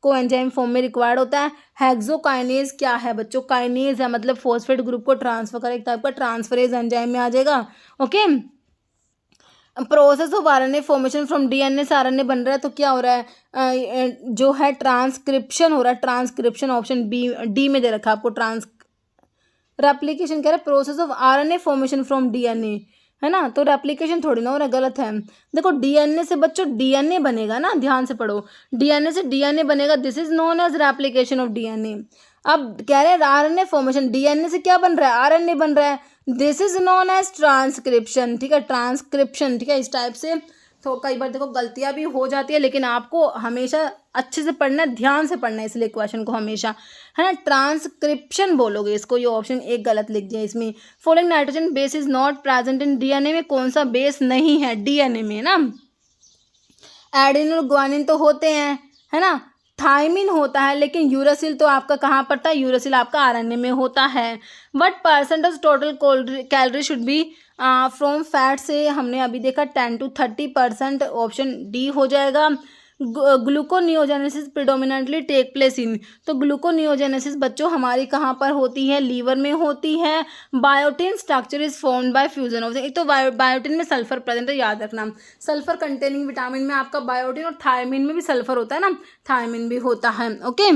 कोएंजाइम फॉर्म में रिक्वायर्ड होता है। हेक्सोकाइनेज क्या है बच्चों? काइनेज है, मतलब फॉस्फेट ग्रुप को ट्रांसफर कर, एक टाइप का ट्रांसफरेज एंजाइम में आ जाएगा। Okay, process of RNA formation from DNA से आरएनए बन रहा है, तो क्या हो रहा है? जो है ट्रांसक्रिप्शन हो रहा है, ट्रांसक्रिप्शन ऑप्शन बी डी में दे रखा है आपको। रेप्लिकेशन कह रहा है process of RNA formation from DNA, है ना, तो रेप्लिकेशन थोड़ी ना हो रहा है, गलत है। देखो डीएनए से बच्चों डीएनए बनेगा ना, ध्यान से पढ़ो, डीएनए से डीएनए बनेगा, this is known as replication of DNA. अब कह रहे हैं आरएनए फॉर्मेशन, डीएनए से क्या बन रहा है? आरएनए बन रहा है, this is known as transcription, ठीक है, ट्रांसक्रिप्शन, ठीक है। इस टाइप से तो कई बार देखो गलतियां भी हो जाती है, लेकिन आपको हमेशा अच्छे से पढ़ना है, ध्यान से पढ़ना है, इसलिए क्वेश्चन को हमेशा, है ना, ट्रांसक्रिप्शन बोलोगे इसको। ये ऑप्शन एक गलत लिख दिया इसमें। Following nitrogen base is not present in DNA में कौन सा बेस नहीं है डीएनए में ना? एडेनिन और ग्वानिन तो होते हैं, है ना, थाइमिन होता है, लेकिन यूरासिल तो आपका कहाँ पड़ता है? यूरासिल आपका आरएनए में होता है। What percentage total calorie should be from fat से हमने अभी देखा 10 to 30%, ऑप्शन डी हो जाएगा। Gluconeogenesis predominantly take place in, तो ग्लूकोनियोजेनेसिस बच्चों हमारी कहाँ पर होती है? लीवर में होती है। Biotin structure is formed by fusion of, एक तो बायोटिन में सल्फर प्रेजेंट है, याद रखना। सल्फर कंटेनिंग विटामिन में आपका बायोटिन, और थायमिन में भी सल्फर होता है ना, थायमिन भी होता है। ओके,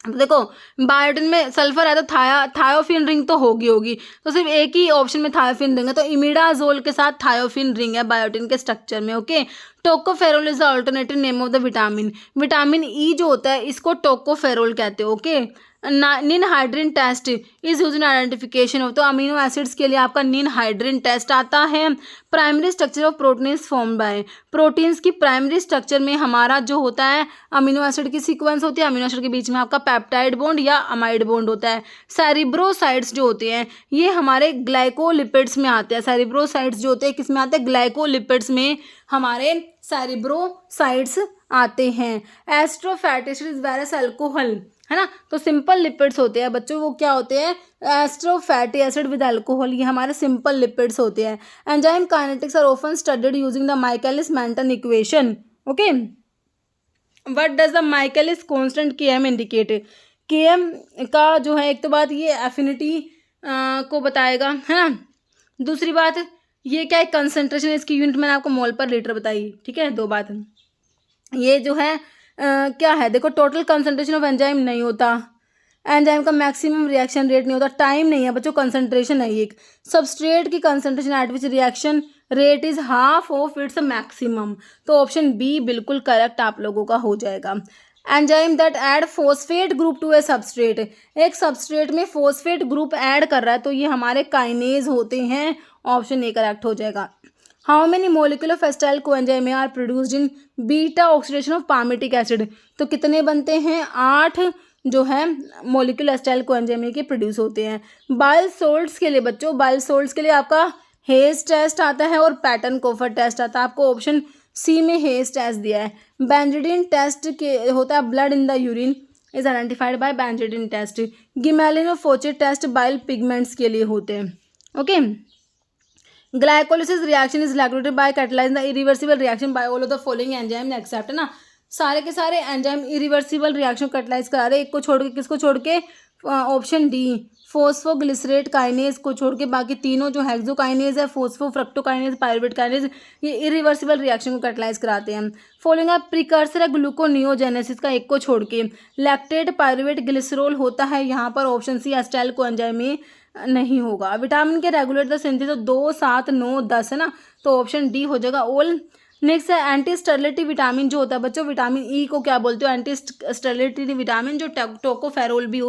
देखो बायोटिन में सल्फर है तो थायोफिन रिंग तो होगी, तो सिर्फ एक ही ऑप्शन में थायोफिन रिंग है, तो इमिडाजोल के साथ थायोफिन रिंग है बायोटिन के स्ट्रक्चर में। Okay, tocopherol is the alternative name of the vitamin. Vitamin E जो होता है इसको टोकोफेरोल कहते हैं। Okay, ninhydrin test is use in identification of, तो अमीनो एसिड्स के लिए आपका निनहाइड्रिन टेस्ट आता है। Primary structure of protein is form by, proteins की प्राइमरी स्ट्रक्चर में हमारा जो होता है अमीनो एसिड की सीक्वेंस होती है, अमीनो एसिड के बीच में आपका पेप्टाइड बॉन्ड या अमाइड बॉन्ड होता है। सेरिब्रोसाइड्स जो होते हैं ये हमारे ग्लाइकोलिपिड्स में आते हैं। सेरिब्रोसाइड्स जो होते हैं किस में आते हैं? ग्लाइकोलिपिड्स में हमारे सेरिब्रोसाइड्स आते हैं। एस्ट्रोफैटी एसिड इज वेरस अल्कोहल, है ना, तो सिंपल लिपिड्स होते हैं बच्चों, वो क्या होते हैं? एस्ट्रोफैटी एसिड विद अल्कोहल, ये हमारे सिंपल लिपिड्स होते हैं। Enzyme kinetics are often studied using the Michaelis Menten equation. Okay, what does the Michaelis constant Km indicate? Km का जो है एक तो बात ये एफिनिटी को बताएगा, है ना, दूसरी बात ये क्या है? कंसंट्रेशन, इसकी यूनिट मैंने आपको मोल पर लीटर बताई, ठीक है, दो बात। ये जो है क्या है? देखो टोटल कंसंट्रेशन ऑफ एंजाइम नहीं होता, एंजाइम का मैक्सिमम रिएक्शन रेट नहीं होता, टाइम नहीं है बच्चों, कंसंट्रेशन है। एक सबस्ट्रेट की concentration at which reaction rate is half of its maximum, तो ऑप्शन बी बिल्कुल करेक्ट आप लोगों का हो जाएगा। Enzyme that add phosphate group to a substrate, एक सबस्ट्रेट में फोस्फेट ग्रुप ऐड कर रहा है तो ये हमारे काइनेज होते हैं, ऑप्शन ए करेक्ट हो जाएगा। How many molecule of acetyl coenzyme are produced in beta oxidation of palmitic acid, तो कितने बनते हैं? 8 जो है मोलिक्यूल एस्टाइल कोएंजाइम के प्रोड्यूस होते हैं। बाइल सोल्ट्स के लिए बच्चों, बाइल सोल्ट्स के लिए आपका हेज टेस्ट आता है और पैटर्न कोफर टेस्ट आता है, आपको ऑप्शन सी में हेज टेस्ट दिया है। बेंजाडिन टेस्ट के होता है blood in the urine is identified by benzidine test. Gmelin Fouchet test bile pigments के लिए होते हैं। Okay, glycolysis reaction is regulated by catalyse the irreversible reaction by all of the following enzyme except, है ना, सारे के सारे एंजाइम इरिवर्सिबल रिएक्शन कैटलाइज करा रहे, एक को छोड़ के, किसको छोड़ के? ऑप्शन डी फोस्फोग्लिसरेट काइनेज को छोड़ के बाकी तीनों जो हेक्सोकाइनेज है, फोस्फोफ्रक्टोकाइनेज, पायरुवेट काइनेज, ये इरिवर्सिबल रिएक्शन को कैटलाइज कराते हैं। फॉलोइंग प्रिकर्सर है ग्लूकोनियोजेनेसिस का, एक को छोड़ के लैक्टेट पायरुवेट ग्लिसरॉल होता है यहाँ पर, ऑप्शन सी एस्टाइल कोएंजाइम में नहीं होगा। विटामिन के रेगुलेट द सिंथेसिस तो 2, 7, 9, 10 है ना, तो ऑप्शन डी हो जाएगा ऑल। नेक्स्ट है एंटी स्टेरिलिटी विटामिन जो होता है बच्चों, विटामिन ई को क्या बोलते हो? एंटी स्टेरिलिटी विटामिन, जो टोकोफेरोल भी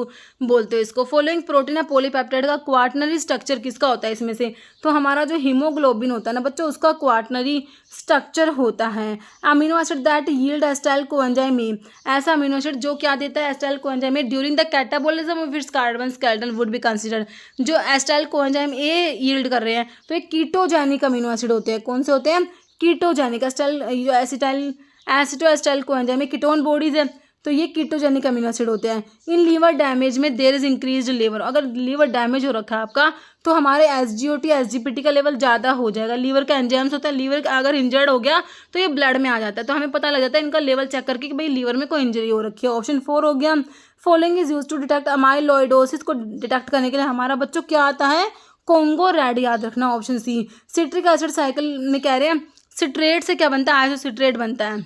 बोलते हो इसको। फॉलोइंग प्रोटीन है पॉलीपेप्टाइड का क्वार्टनरी स्ट्रक्चर किसका होता है इसमें से? तो हमारा जो हीमोग्लोबिन होता है ना बच्चों, उसका क्वार्टनरी स्ट्रक्चर होता है। Amino acid that yield acetyl coenzyme में, ऐसा अमीनो एसिड जो क्या देता है एस्टाइल कोएंजाइम में? During the catabolism of its carbon skeleton would be considered, जो एस्टाइल कोएंजाइम ए यील्ड कर रहे हैं तो ये कीटोजेनिक अमीनो एसिड होते हैं। कौन से होते हैं? कीटोजेनिक। एसिटो एस्टाइल कोएंजाइम में कीटोन बॉडीज है तो ये कीटोजेनिक अमीनो एसिड होते हैं। इन लीवर डैमेज में देयर इज इंक्रीज लीवर, अगर लीवर डैमेज हो रखा है आपका तो हमारे SGOT SGPT का लेवल ज़्यादा हो जाएगा। लीवर का एंजाइम्स होता है, लीवर अगर इंजर्ड हो गया तो ये ब्लड में आ जाता है, तो हमें पता लग जाता है इनका लेवल चेक करके कि भाई लीवर में कोई इंजरी हो रखी है। ऑप्शन 4 हो गया। Following is use to detect amyloidosis, को डिटेक्ट करने के लिए हमारा बच्चों क्या आता है, कोंगो रेड याद रखना। Option C. Citric acid cycle में कह रहे हैं सिट्रेट से क्या बनता है, आइसोसिट्रेट बनता है।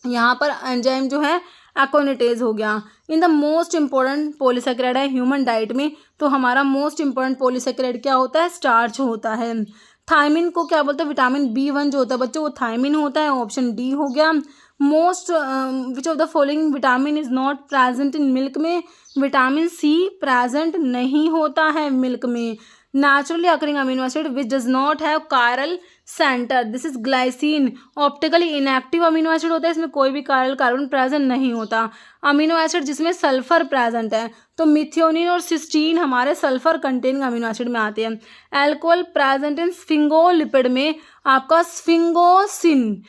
यहाँ पर एंजाइम जो है एकोनिटेज हो गया। In the most important polysaccharide है ह्यूमन डाइट में, तो हमारा मोस्ट इंपॉर्टेंट पॉलीसेकेराइड क्या होता है, स्टार्च होता है। थायमिन को क्या बोलते हैं, विटामिन B1 जो होता है बच्चों वो थायमिन होता है। ऑप्शन डी हो गया। Most which of the following vitamin is not present in milk में, विटामिन C प्रेजेंट नहीं होता है मिल्क में। Naturally occurring amino acid which does not have chiral centre, this is glycine. Optically inactive amino acid होता है, इसमें कोई भी कायरल कार्बन प्रेजेंट नहीं होता। अमीनो एसिड जिसमें सल्फर प्रेजेंट है, तो मिथियोनिन और सिस्टीन हमारे सल्फर कंटेनिंग अमीनो एसिड में आते हैं। एल्कोहल प्रेजेंट इन स्फिंगोलिपिड में आपका स्फिंगोसिन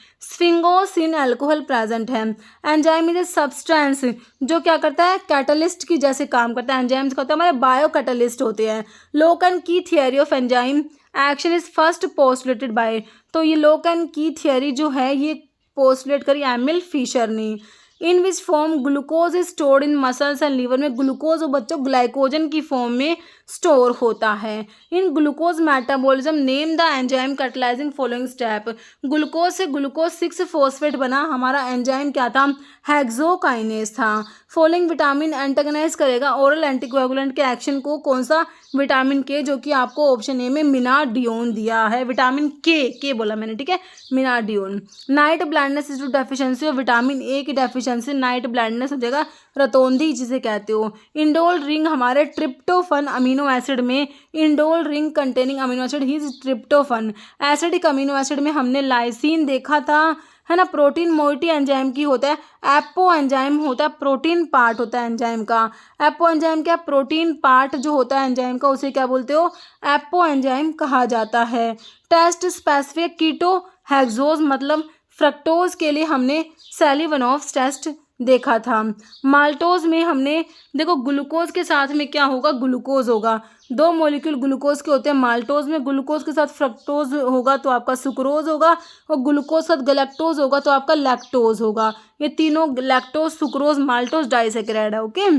एल्कोहल प्रेजेंट है। एंजाइम इज ए सब्सटेंस जो क्या करता है, कैटलिस्ट की जैसे काम करता है। एंजाइम्स का होता है हमारे बायो कैटलिस्ट होते हैं। Lock and key theory of enzyme action is first postulated by, तो ये लोक एंड की थियरी जो है ये पोस्टुलेट करी एमिल फिशर ने। In which form glucose is stored in muscles and liver में ग्लूकोज बच्चों ग्लाइकोजन की फॉर्म में स्टोर होता है। In glucose metabolism name the enzyme catalysing following step, glucose से ग्लूकोज 6 फॉस्फेट बना, हमारा एंजाइम क्या था, हेक्सोकाइनेज था। फॉलोइंग विटामिन एंटागनाइज करेगा ओरल एंटीकोएगुलेंट के एक्शन को, कौन सा, विटामिन के, जो कि आपको ऑप्शन ए में मिनाडियोन दिया है। विटामिन के बोला मैंने, ठीक है, menadione. Night blindness is to deficiency of vitamin A की डेफिशिएंसी नाइट ब्लाइंडनेस हो जाएगा, रतौंधी जिसे कहते हो। इंडोल रिंग हमारे ट्रिप्टोफन अमीनो एसिड में, indole ring containing amino acid ही ट्रिप्टोफन। एसिडिक अमीनो एसिड में हमने लाइसिन देखा था, है ना। प्रोटीन मोइटी एंजाइम की होता है, एपो एंजाइम होता है, प्रोटीन पार्ट होता है एंजाइम का। एपो एंजाइम क्या, प्रोटीन पार्ट जो होता है एंजाइम का उसे क्या बोलते हो, एपो एंजाइम कहा जाता है। टेस्ट स्पेसिफिक कीटो हेक्सोज मतलब फ्रक्टोज के लिए हमने सेलिवनॉफ्स टेस्ट देखा था। माल्टोज में हमने देखो ग्लूकोज के साथ में क्या होगा, ग्लूकोज होगा, 2 मॉलिक्यूल ग्लूकोज के होते हैं माल्टोज में। ग्लूकोज के साथ फ्रक्टोज होगा तो आपका सुक्रोज होगा, और ग्लूकोज के साथ गैलेक्टोज होगा तो आपका लैक्टोज होगा। ये तीनों लैक्टोज सुक्रोज माल्टोज डाइसेकेराइड है। ओके।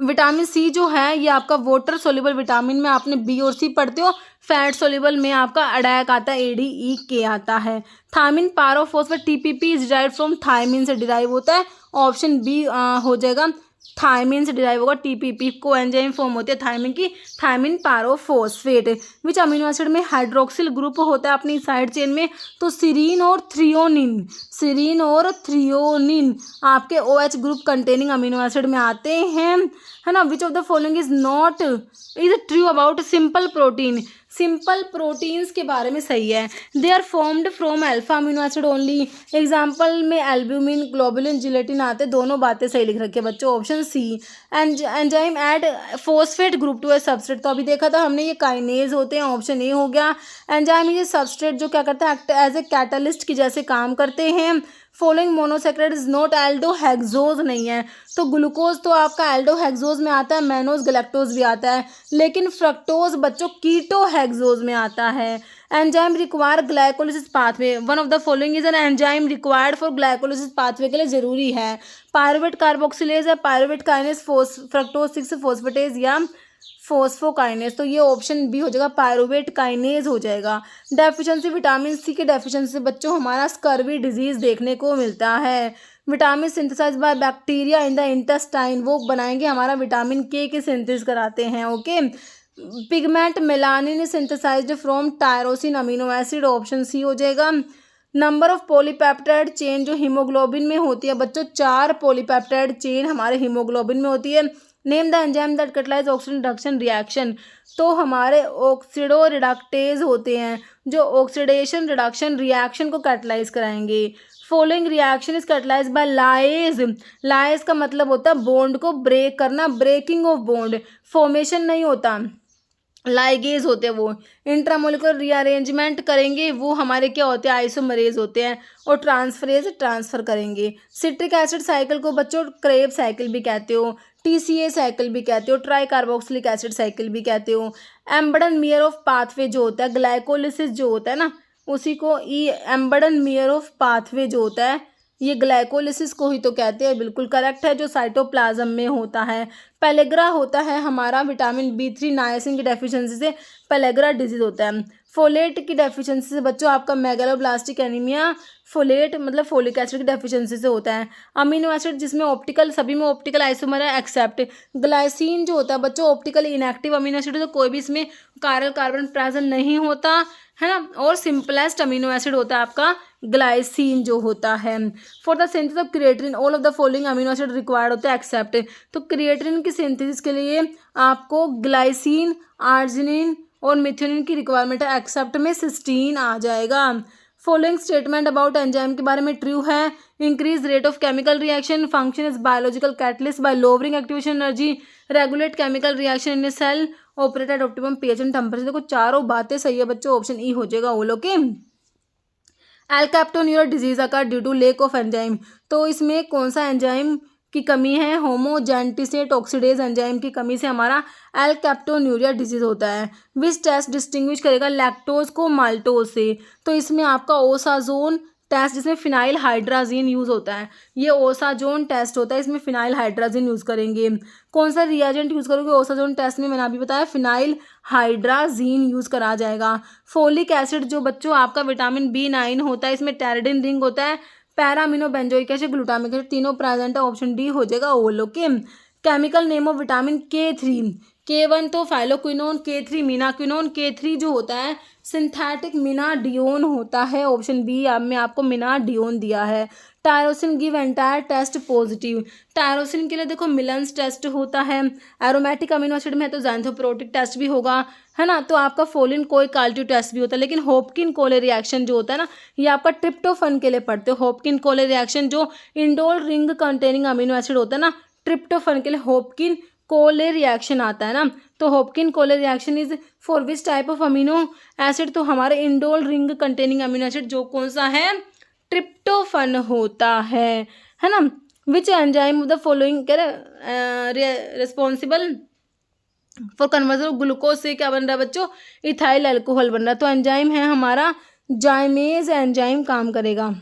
विटामिन C जो है ये आपका वाटर सोल्यूबल विटामिन में आपने B और C पढ़ते हो। फैट सोल्यूबल में आपका अडैक आता है, ADEK आता है। Thiamine pyrophosphate TPP is derive from thiamine से डिराइव होता है। ऑप्शन बी हो जाएगा, थायमिन से डिराइव होगा। TPP को एंजाइम फॉर्म होती है थायमिन की, थायमिन पारोफॉस्फेट। विच अमीनो एसिड में हाइड्रोक्सिल ग्रुप होता है अपनी साइड चेन में, तो सीरीन और थ्रियोनिन आपके OH group containing amino acid में आते हैं, है ना। Which of the following is not is true about simple protein, simple proteins के बारे में सही है। They are formed from alpha amino acid only, example में एल्ब्यूमिन, ग्लोबुलिन, जिलेटिन आते, दोनों बातें सही लिख रखी है बच्चों। Option C. Enzyme add phosphate group to a substrate, तो अभी देखा था हमने ये काइनेज होते हैं, ऑप्शन ए हो गया। एंजाइम ये सबस्ट्रेट जो क्या करता है, एक्ट एज ए कैटलिस्ट की जैसे काम करते हैं। Following monosaccharide is not aldohexose नहीं है, तो ग्लूकोज तो आपका एल्डोहेक्सोज में आता है, मैनोज गैलेक्टोज भी आता है, लेकिन फ्रक्टोज बच्चों कीटोहेक्सोज में आता है। Enzyme require glycolysis pathway, one of the following is an enzyme required for glycolysis pathway के लिए जरूरी है। पायरुवेट कार्बोक्सिलेज है, पायरुवेट काइनेज, फ्रक्टोज 6 फॉस्फेटेज या फोस्फोकाइनेज, तो ये ऑप्शन बी हो जाएगा, पायरुवेट काइनेज हो जाएगा। डेफिशिएंसी विटामिन C के डेफिशिएंसी से बच्चों हमारा स्कर्वी डिजीज देखने को मिलता है। Vitamin synthesize by bacteria in the intestine, वो बनाएंगे हमारा विटामिन K के सिंथेसिस कराते हैं। Okay. Pigment melanin synthesized from tyrosine amino acid, option C हो जाएगा। नंबर ऑफ पॉलीपेप्टाइड चेन जो हीमोग्लोबिन में होती है बच्चों, 4 पॉलीपेप्टाइड चेन हमारे हीमोग्लोबिन में होती है। Name the enzyme that catalyze oxygen reduction reaction, तो हमारे ऑक्सीडो रिडक्टेज होते हैं जो ऑक्सीडेशन रिडक्शन रिएक्शन को कैटलाइज कराएंगे। Following reaction is catalyze by lyase, lyase का मतलब होता है बॉन्ड को ब्रेक करना, ब्रेकिंग ऑफ बॉन्ड, फॉर्मेशन नहीं होता। लाइगेज होते हैं वो। इंट्रामोलिकुलर रीअरेंजमेंट करेंगे वो हमारे क्या होते हैं, आइसोमरेज होते हैं। और ट्रांसफरेज ट्रांसफ़र करेंगे। सिट्रिक एसिड साइकिल को बच्चों क्रेब साइकिल भी कहते हो, टीसीए साइकिल भी कहते हो, ट्राई कार्बोक्सिलिक एसिड साइकिल भी कहते हो। एम्बडन मेयर ऑफ पाथवे जो होता है, ग्लाइकोलिसिस जो होता है ना, उसी को ई एम्बडन मेयर ऑफ पाथवे जो होता है, ये ग्लाइकोलिसिस को ही तो कहते हैं। बिल्कुल करेक्ट है, जो साइटोप्लाज्म में होता है। पेलेग्रा होता है हमारा विटामिन B3 नायसिन की डेफिशिएंसी से पेलेग्रा डिजीज होता है। फोलेट की डेफिशिएंसी से बच्चों आपका मेगालोब्लास्टिक एनीमिया, फोलेट मतलब फोलिक एसिड की डेफिशिएंसी से होता है। अमीनो एसिड जिसमें ऑप्टिकल, सभी में ऑप्टिकल आइसोमर है एक्सेप्ट ग्लाइसिन जो होता है बच्चों ऑप्टिकली इनएक्टिव अमीनो एसिड, तो कोई भी इसमें कायरल कार्बन प्रेजेंट नहीं होता है ना। और सिंपलेस्ट अमीनो एसिड होता है आपका ग्लाइसिन जो होता है। For the synthesis of creatinine all of the following amino acid required होते हैं एक्सेप्ट, तो क्रिएटिनिन की सिंथेसिस के लिए आपको ग्लाइसिन, आर्जिनिन और मिथ्योनिन की रिक्वायरमेंट है, एक्सेप्ट में सिस्टीन आ जाएगा। फॉलोइंग स्टेटमेंट अबाउट एंजाइम के बारे में ट्रू है। Increase rate of chemical reaction, function is biological catalyst by lowering activation energy, regulate chemical reaction in a cell, operate at optimum pH and temperature. देखो चारों बातें सही है बच्चों, ऑप्शन ई हो जाएगा all. Okay. Alkaptonuria disease occur due to lack of enzyme, तो इसमें कौन सा एंजाइम की कमी है, होमोजेंटिसेट ऑक्सीडेज एंजाइम की कमी से हमारा एल्कैप्टोन्यूरिया डिजीज होता है। विच टेस्ट डिस्टिंग्विश करेगा लैक्टोज को माल्टोज से, तो इसमें आपका ओसाजोन टेस्ट जिसमें फिनाइल हाइड्राजीन यूज़ होता है, ये ओसाजोन टेस्ट होता है, इसमें फिनाइल हाइड्राजीन यूज़ करेंगे। कौन सा रिएजेंट यूज़ करोगे ओसाजोन टेस्ट में, मैंने अभी बताया फिनाइल हाइड्राजीन यूज़ करा जाएगा। फोलिक एसिड जो बच्चों आपका विटामिन B9 होता है, इसमें टेरिडिन रिंग होता है, पैरामिनो बेंजोइक एसिड, ग्लूटामिक एसिड, तीनों प्रेजेंट है, ऑप्शन डी हो जाएगा all. Okay. Chemical name of vitamin K3, K1 तो फाइलोक्विनोन, K3 मीनाक्विनोन, K3 जो होता है सिंथेटिक मिनाडियोन होता है, ऑप्शन बी में आपको मिनाडियोन दिया है। Tyrosine give entire test positive, tyrosine के लिए देखो मिलन्स टेस्ट होता है। एरोमेटिक अमीनो एसिड में है तो ज़ैंथोप्रोटिक टेस्ट भी होगा, है ना। तो आपका फोलिन कोई काल्टिव टेस्ट भी होता है। लेकिन होपकिन कोले रिएक्शन जो होता है ना, ये आपका ट्रिप्टोफन के लिए पढ़ते हो। होपकिन कोले रिएक्शन जो indole ring containing amino acid होता है ना, ट्रिप्टोफन के लिए होपकिन कोले रिएक्शन आता है ना। तो होपकिन कोले reaction is for which type of amino acid, तो हमारे indole ring containing amino acid जो कौन सा है, ट्रिप्टोफन होता है ना। Which enzyme of the following responsible for conversion of glucose से क्या बन रहा है बच्चों, इथाइल अल्कोहल बन रहा है। तो एंजाइम है हमारा जाइमेज एंजाइम काम करेगा।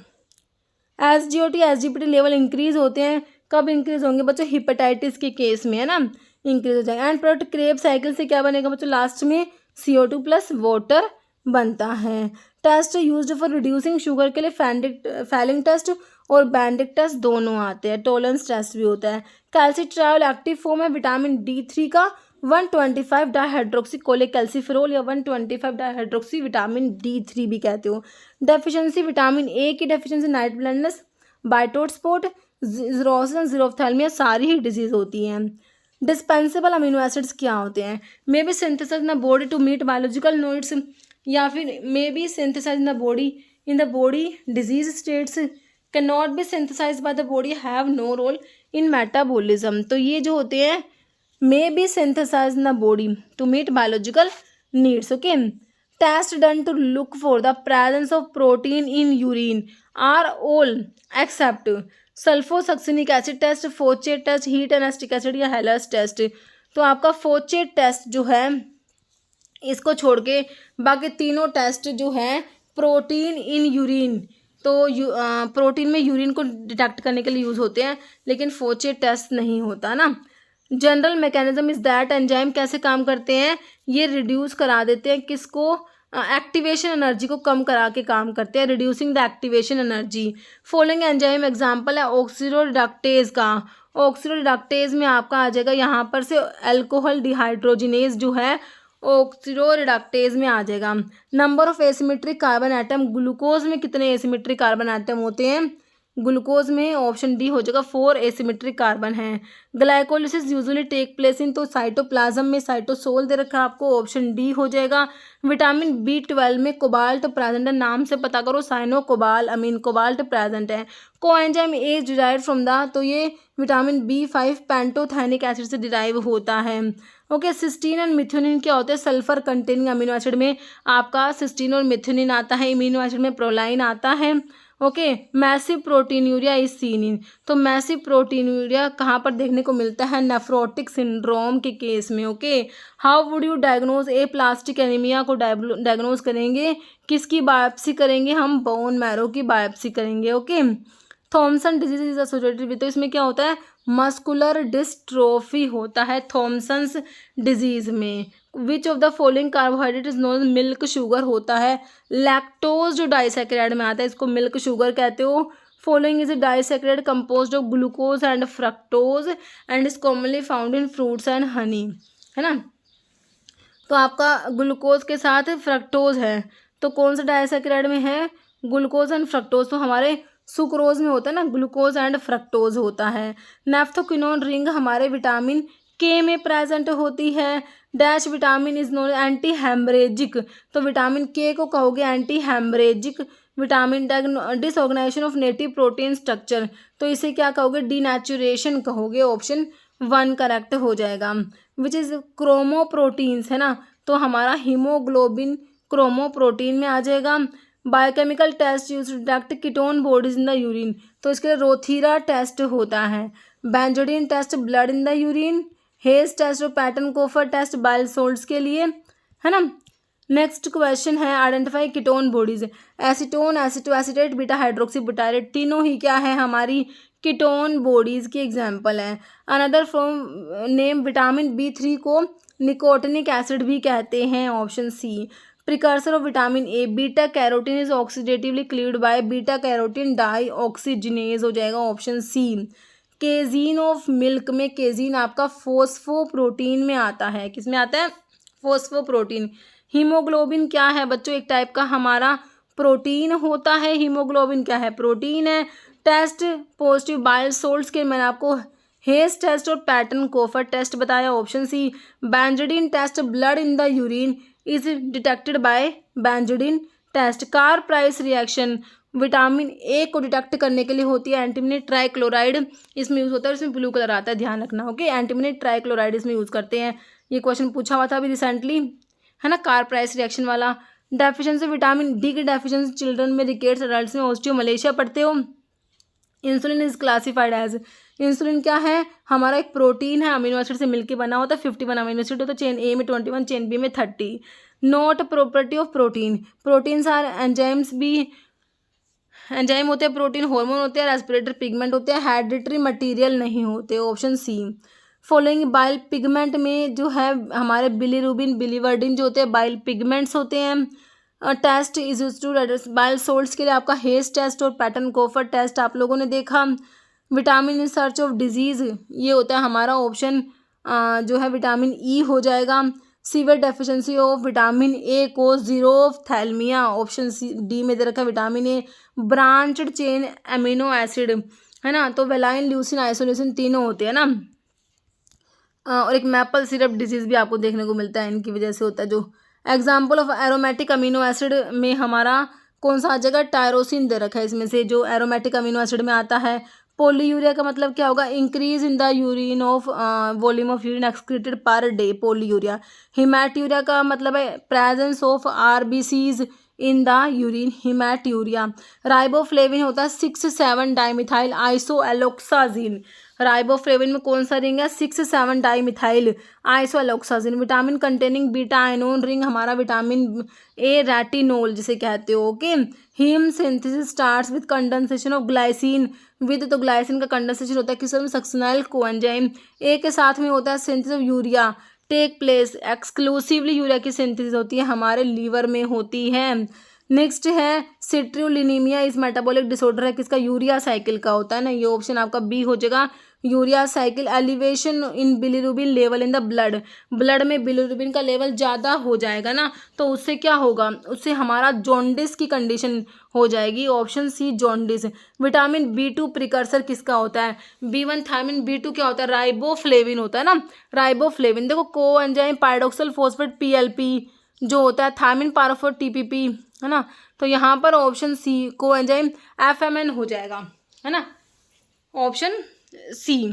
SGOT SGPT लेवल इंक्रीज होते हैं, कब इंक्रीज होंगे बच्चों, हिपेटाइटिस के केस में, है ना, इंक्रीज हो जाएगा। एंड प्रोडक्ट क्रेब साइकिल से क्या बनेगा बच्चों, लास्ट में CO2 प्लस वाटर बनता है। Test used for reducing sugar के लिए फैलिंग टेस्ट और बैंडिक टेस्ट दोनों आते हैं। टॉलरेंस टेस्ट भी होता है। कैल्सिट्रायोल एक्टिव फॉर्म है विटामिन D3 का, 125 डाइहाइड्रोक्सी कोलेकैल्सिफेरोल या 125 डाइहाइड्रोक्सी विटामिन D3 भी कहते हो। डेफिशिएंसी विटामिन A की deficiency night blindness, Bitot's spot, xerosis, xerophthalmia सारी ही डिजीज होती हैं। डिस्पेंसेबल अमीनो एसिड्स क्या होते हैं, may be synthesise in the body to meet biological needs, या फिर may be synthesise in the body disease states, can not be synthesise by the body, have no role in metabolism. तो ये जो होते हैं may be synthesise in the body to meet biological needs. Okay. Test done to look for the presence of protein in urine are all except sulphosuccinic acid test, फोचेट test, heat एनास्टिक acid या healers test. तो आपका फोचेट test जो है इसको छोड़ के बाकी तीनों टेस्ट जो है प्रोटीन इन यूरिन, तो प्रोटीन में यूरिन को डिटेक्ट करने के लिए यूज़ होते हैं, लेकिन फोचेट टेस्ट नहीं होता ना। General mechanism is that enzyme कैसे काम करते हैं, ये रिड्यूस करा देते हैं किसको, एक्टिवेशन एनर्जी को कम करा के काम करते हैं, reducing the activation energy. Following enzyme example है ऑक्सीडोरिडक्टेज का, ऑक्सीडोरिडक्टेज में आपका आ जाएगा यहाँ पर से अल्कोहल डिहाइड्रोजिनेज जो है ऑक्सीडोरिडक्टेज में आ जाएगा। Number of asymmetric carbon atom, glucose में कितने एसिमेट्रिक कार्बन एटम होते हैं, ग्लूकोज में ऑप्शन डी हो जाएगा 4 एसिमेट्रिक कार्बन है। Glycolysis usually take place in, तो साइटोप्लाज्म में साइटोसोल दे रखा है आपको, ऑप्शन डी हो जाएगा। विटामिन B12 में कोबाल्ट प्रेजेंट है, नाम से पता करो, साइनो कोबाल अमीन कोबाल्ट प्रेजेंट है। Coenzyme A is derived from the, तो ये विटामिन B5 पेंटोथेनिक एसिड से डिराइव होता है। ओके, सिस्टीन एंड मिथ्योनिन क्या होते हैं? सल्फर कंटेनिंग अमीनो एसिड में आपका सिस्टीन और मिथ्योनिन आता है, इमिनो एसिड में प्रोलाइन आता है। Okay, massive proteinuria is seen in, तो मैसिव प्रोटीनूरिया कहाँ पर देखने को मिलता है? नेफ्रोटिक सिंड्रोम के केस में। Okay, how would you diagnose aplastic anaemia को डायग्नोज करेंगे, किसकी बायोप्सी करेंगे हम? बोन मैरो की बायोप्सी करेंगे। Okay, Thomsen disease is associated with, तो इसमें क्या होता है? मस्कुलर डिस्ट्रोफी होता है थॉमसन्स डिजीज में। विच of the following carbohydrate is known, milk sugar होता है। लैक्टोज जो डाइसैकेराइड में आता है इसको मिल्क शुगर कहते हो। Following is disaccharide composed of glucose and fructose and is commonly found in fruits and honey, है ना। तो आपका ग्लूकोज के साथ फ्रक्टोज है, तो कौन सा डाइसैकेराइड में है? Glucose and fructose. तो हमारे सुक्रोज में होता है ना, ग्लूकोज एंड फ्रक्टोज होता है। नेफ्थोक्विनोन रिंग हमारे विटामिन के में प्रेजेंट होती है। Dash vitamin is known anti haemorrhagic, तो विटामिन के को कहोगे anti haemorrhagic vitamin. Disorganisation of native protein structure, तो इसे क्या कहोगे? डीनेचुरेशन कहोगे, ऑप्शन 1 करेक्ट हो जाएगा। विच इज क्रोमोप्रोटीन्स, है ना, तो हमारा हीमोग्लोबिन क्रोमोप्रोटीन में आ जाएगा। Biochemical test use to detect ketone bodies in the urine, तो इसके लिए रोथीरा टेस्ट होता है। Benzidine test blood in the urine. Hay's test और Pettenkofer test bile salts के लिए, है ना। नेक्स्ट क्वेश्चन है identify ketone bodies. Acetone, acetoacetate, beta hydroxybutyrate, तीनों ही क्या है? हमारी कीटोन बॉडीज की एग्जाम्पल है। Another from name vitamin B3 को निकोटिनिक एसिड भी कहते हैं, option C. Precursor of vitamin A, beta carotene is oxidatively cleaved by beta carotene dioxygenase हो जाएगा, option C. Casein of milk में केजीन आपका फोस्फोप्रोटीन में आता है, किस में आता है? फोस्फोप्रोटीन। हीमोग्लोबिन क्या है बच्चों? एक टाइप का हमारा प्रोटीन होता है। हीमोग्लोबिन क्या है? प्रोटीन है। टेस्ट पॉजिटिव बाइल सोल्ट्स के मैंने आपको हेज टेस्ट और पैटर्न कोफर टेस्ट बताया, option C. Benzidine test blood in the urine is detected by benzidine test. Carr Price reaction vitamin A को डिटेक्ट करने के लिए होती है। एंटीमनी ट्राइक्लोराइड इसमें यूज़ होता है, इसमें ब्लू कलर आता है, ध्यान रखना। ओके, एंटीमनी ट्राइक्लोराइड इसमें यूज़ करते हैं। ये क्वेश्चन पूछा हुआ था अभी रिसेंटली, है ना, कार प्राइस रिएक्शन वाला। डेफिशिएंसी विटामिन डी की डेफिशिएंसी चिल्ड्रन में, रिकेट्स, अडल्ट में, ऑस्टियो मलेशिया पढ़ते हो। Insulin is classified as, insulin क्या है? हमारा एक प्रोटीन है, अमीनो एसिड से मिलकर बना होता है। 51 अमीनो एसिड होता है, चेन ए में 21, चेन बी में 30। Not property of protein, proteins are enzymes भी, एंजाइम होते हैं, प्रोटीन हार्मोन होते हैं, रेस्पिरेटरी पिगमेंट होते हैं, हेरिडिटरी मटेरियल नहीं होते, option C. Following bile pigment में जो है हमारे बिलीरुबिन, बिलीवर्डिन जो होते हैं बाइल पिगमेंट्स होते हैं। Test is use to bile salts के लिए आपका हेज टेस्ट और पैटर्न कोफर टेस्ट आप लोगों ने देखा। Vitamin in search of disease ये होता है हमारा ऑप्शन जो है विटामिन ई हो जाएगा। Severe deficiency of vitamin A को जीरोथैल्मिया, ऑप्शन सी डी में दे रखा है vitamin A. Branched chain amino acid, है ना, तो वेलाइन, ल्यूसिन, आइसोल्यूसिन तीनों होते हैं ना। और एक मैपल सिरप डिजीज़ भी आपको देखने को मिलता है, इनकी वजह से होता है। जो example of aromatic amino acid में हमारा कौन सा आ जाएगा? टायरोसिन दे रखा है इसमें से, जो एरोमेटिक अमीनो एसिड में आता है। पोलीयूरिया का मतलब क्या होगा? Increase in the urine of volume of urine excreted per day, polyuria. Haematuria का मतलब है presence of RBCs in the urine, haematuria. Riboflavin होता है 6,7 डाइमिथाइल आइसोएलोक्साजिन, राइबोफ्लेविन में कौन सा रिंग है? 6,7 dimethyl isoalloxazine. Vitamin containing beta ionone ring हमारा विटामिन ए रेटिनोल जिसे कहते हो। Okay, haem synthesis starts with condensation of glycine with, तो ग्लाइसिन का कंडेंसेशन होता है किस में? Succinyl coenzyme. ए के साथ में होता है synthesis of urea take place, exclusively urea की सिंथेसिस होती है हमारे लीवर में होती है। नेक्स्ट है सिट्रुलिनीमिया इस मेटाबॉलिक डिसऑर्डर है किसका? यूरिया साइकिल का होता है ना, ये ऑप्शन आपका बी हो जाएगा। Urea cycle, elevation in bilirubin level in the blood, blood में बिलीरुबिन का लेवल ज़्यादा हो जाएगा ना, तो उससे क्या होगा, उससे हमारा जॉन्डिस की कंडीशन हो जाएगी। Option C jaundice. Vitamin B2 precursor किसका होता है, B1 थायमिन, B2 क्या होता है, राइबोफ्लेविन होता है ना, राइबोफ्लेविन। देखो को एंजाइम पायरोक्सिल फॉस्फेट PLP जो होता है, थायमिन पाराफोर TPP, है ना। तो यहाँ पर ऑप्शन सी को एंजाइम FMN हो जाएगा, है ना, option C.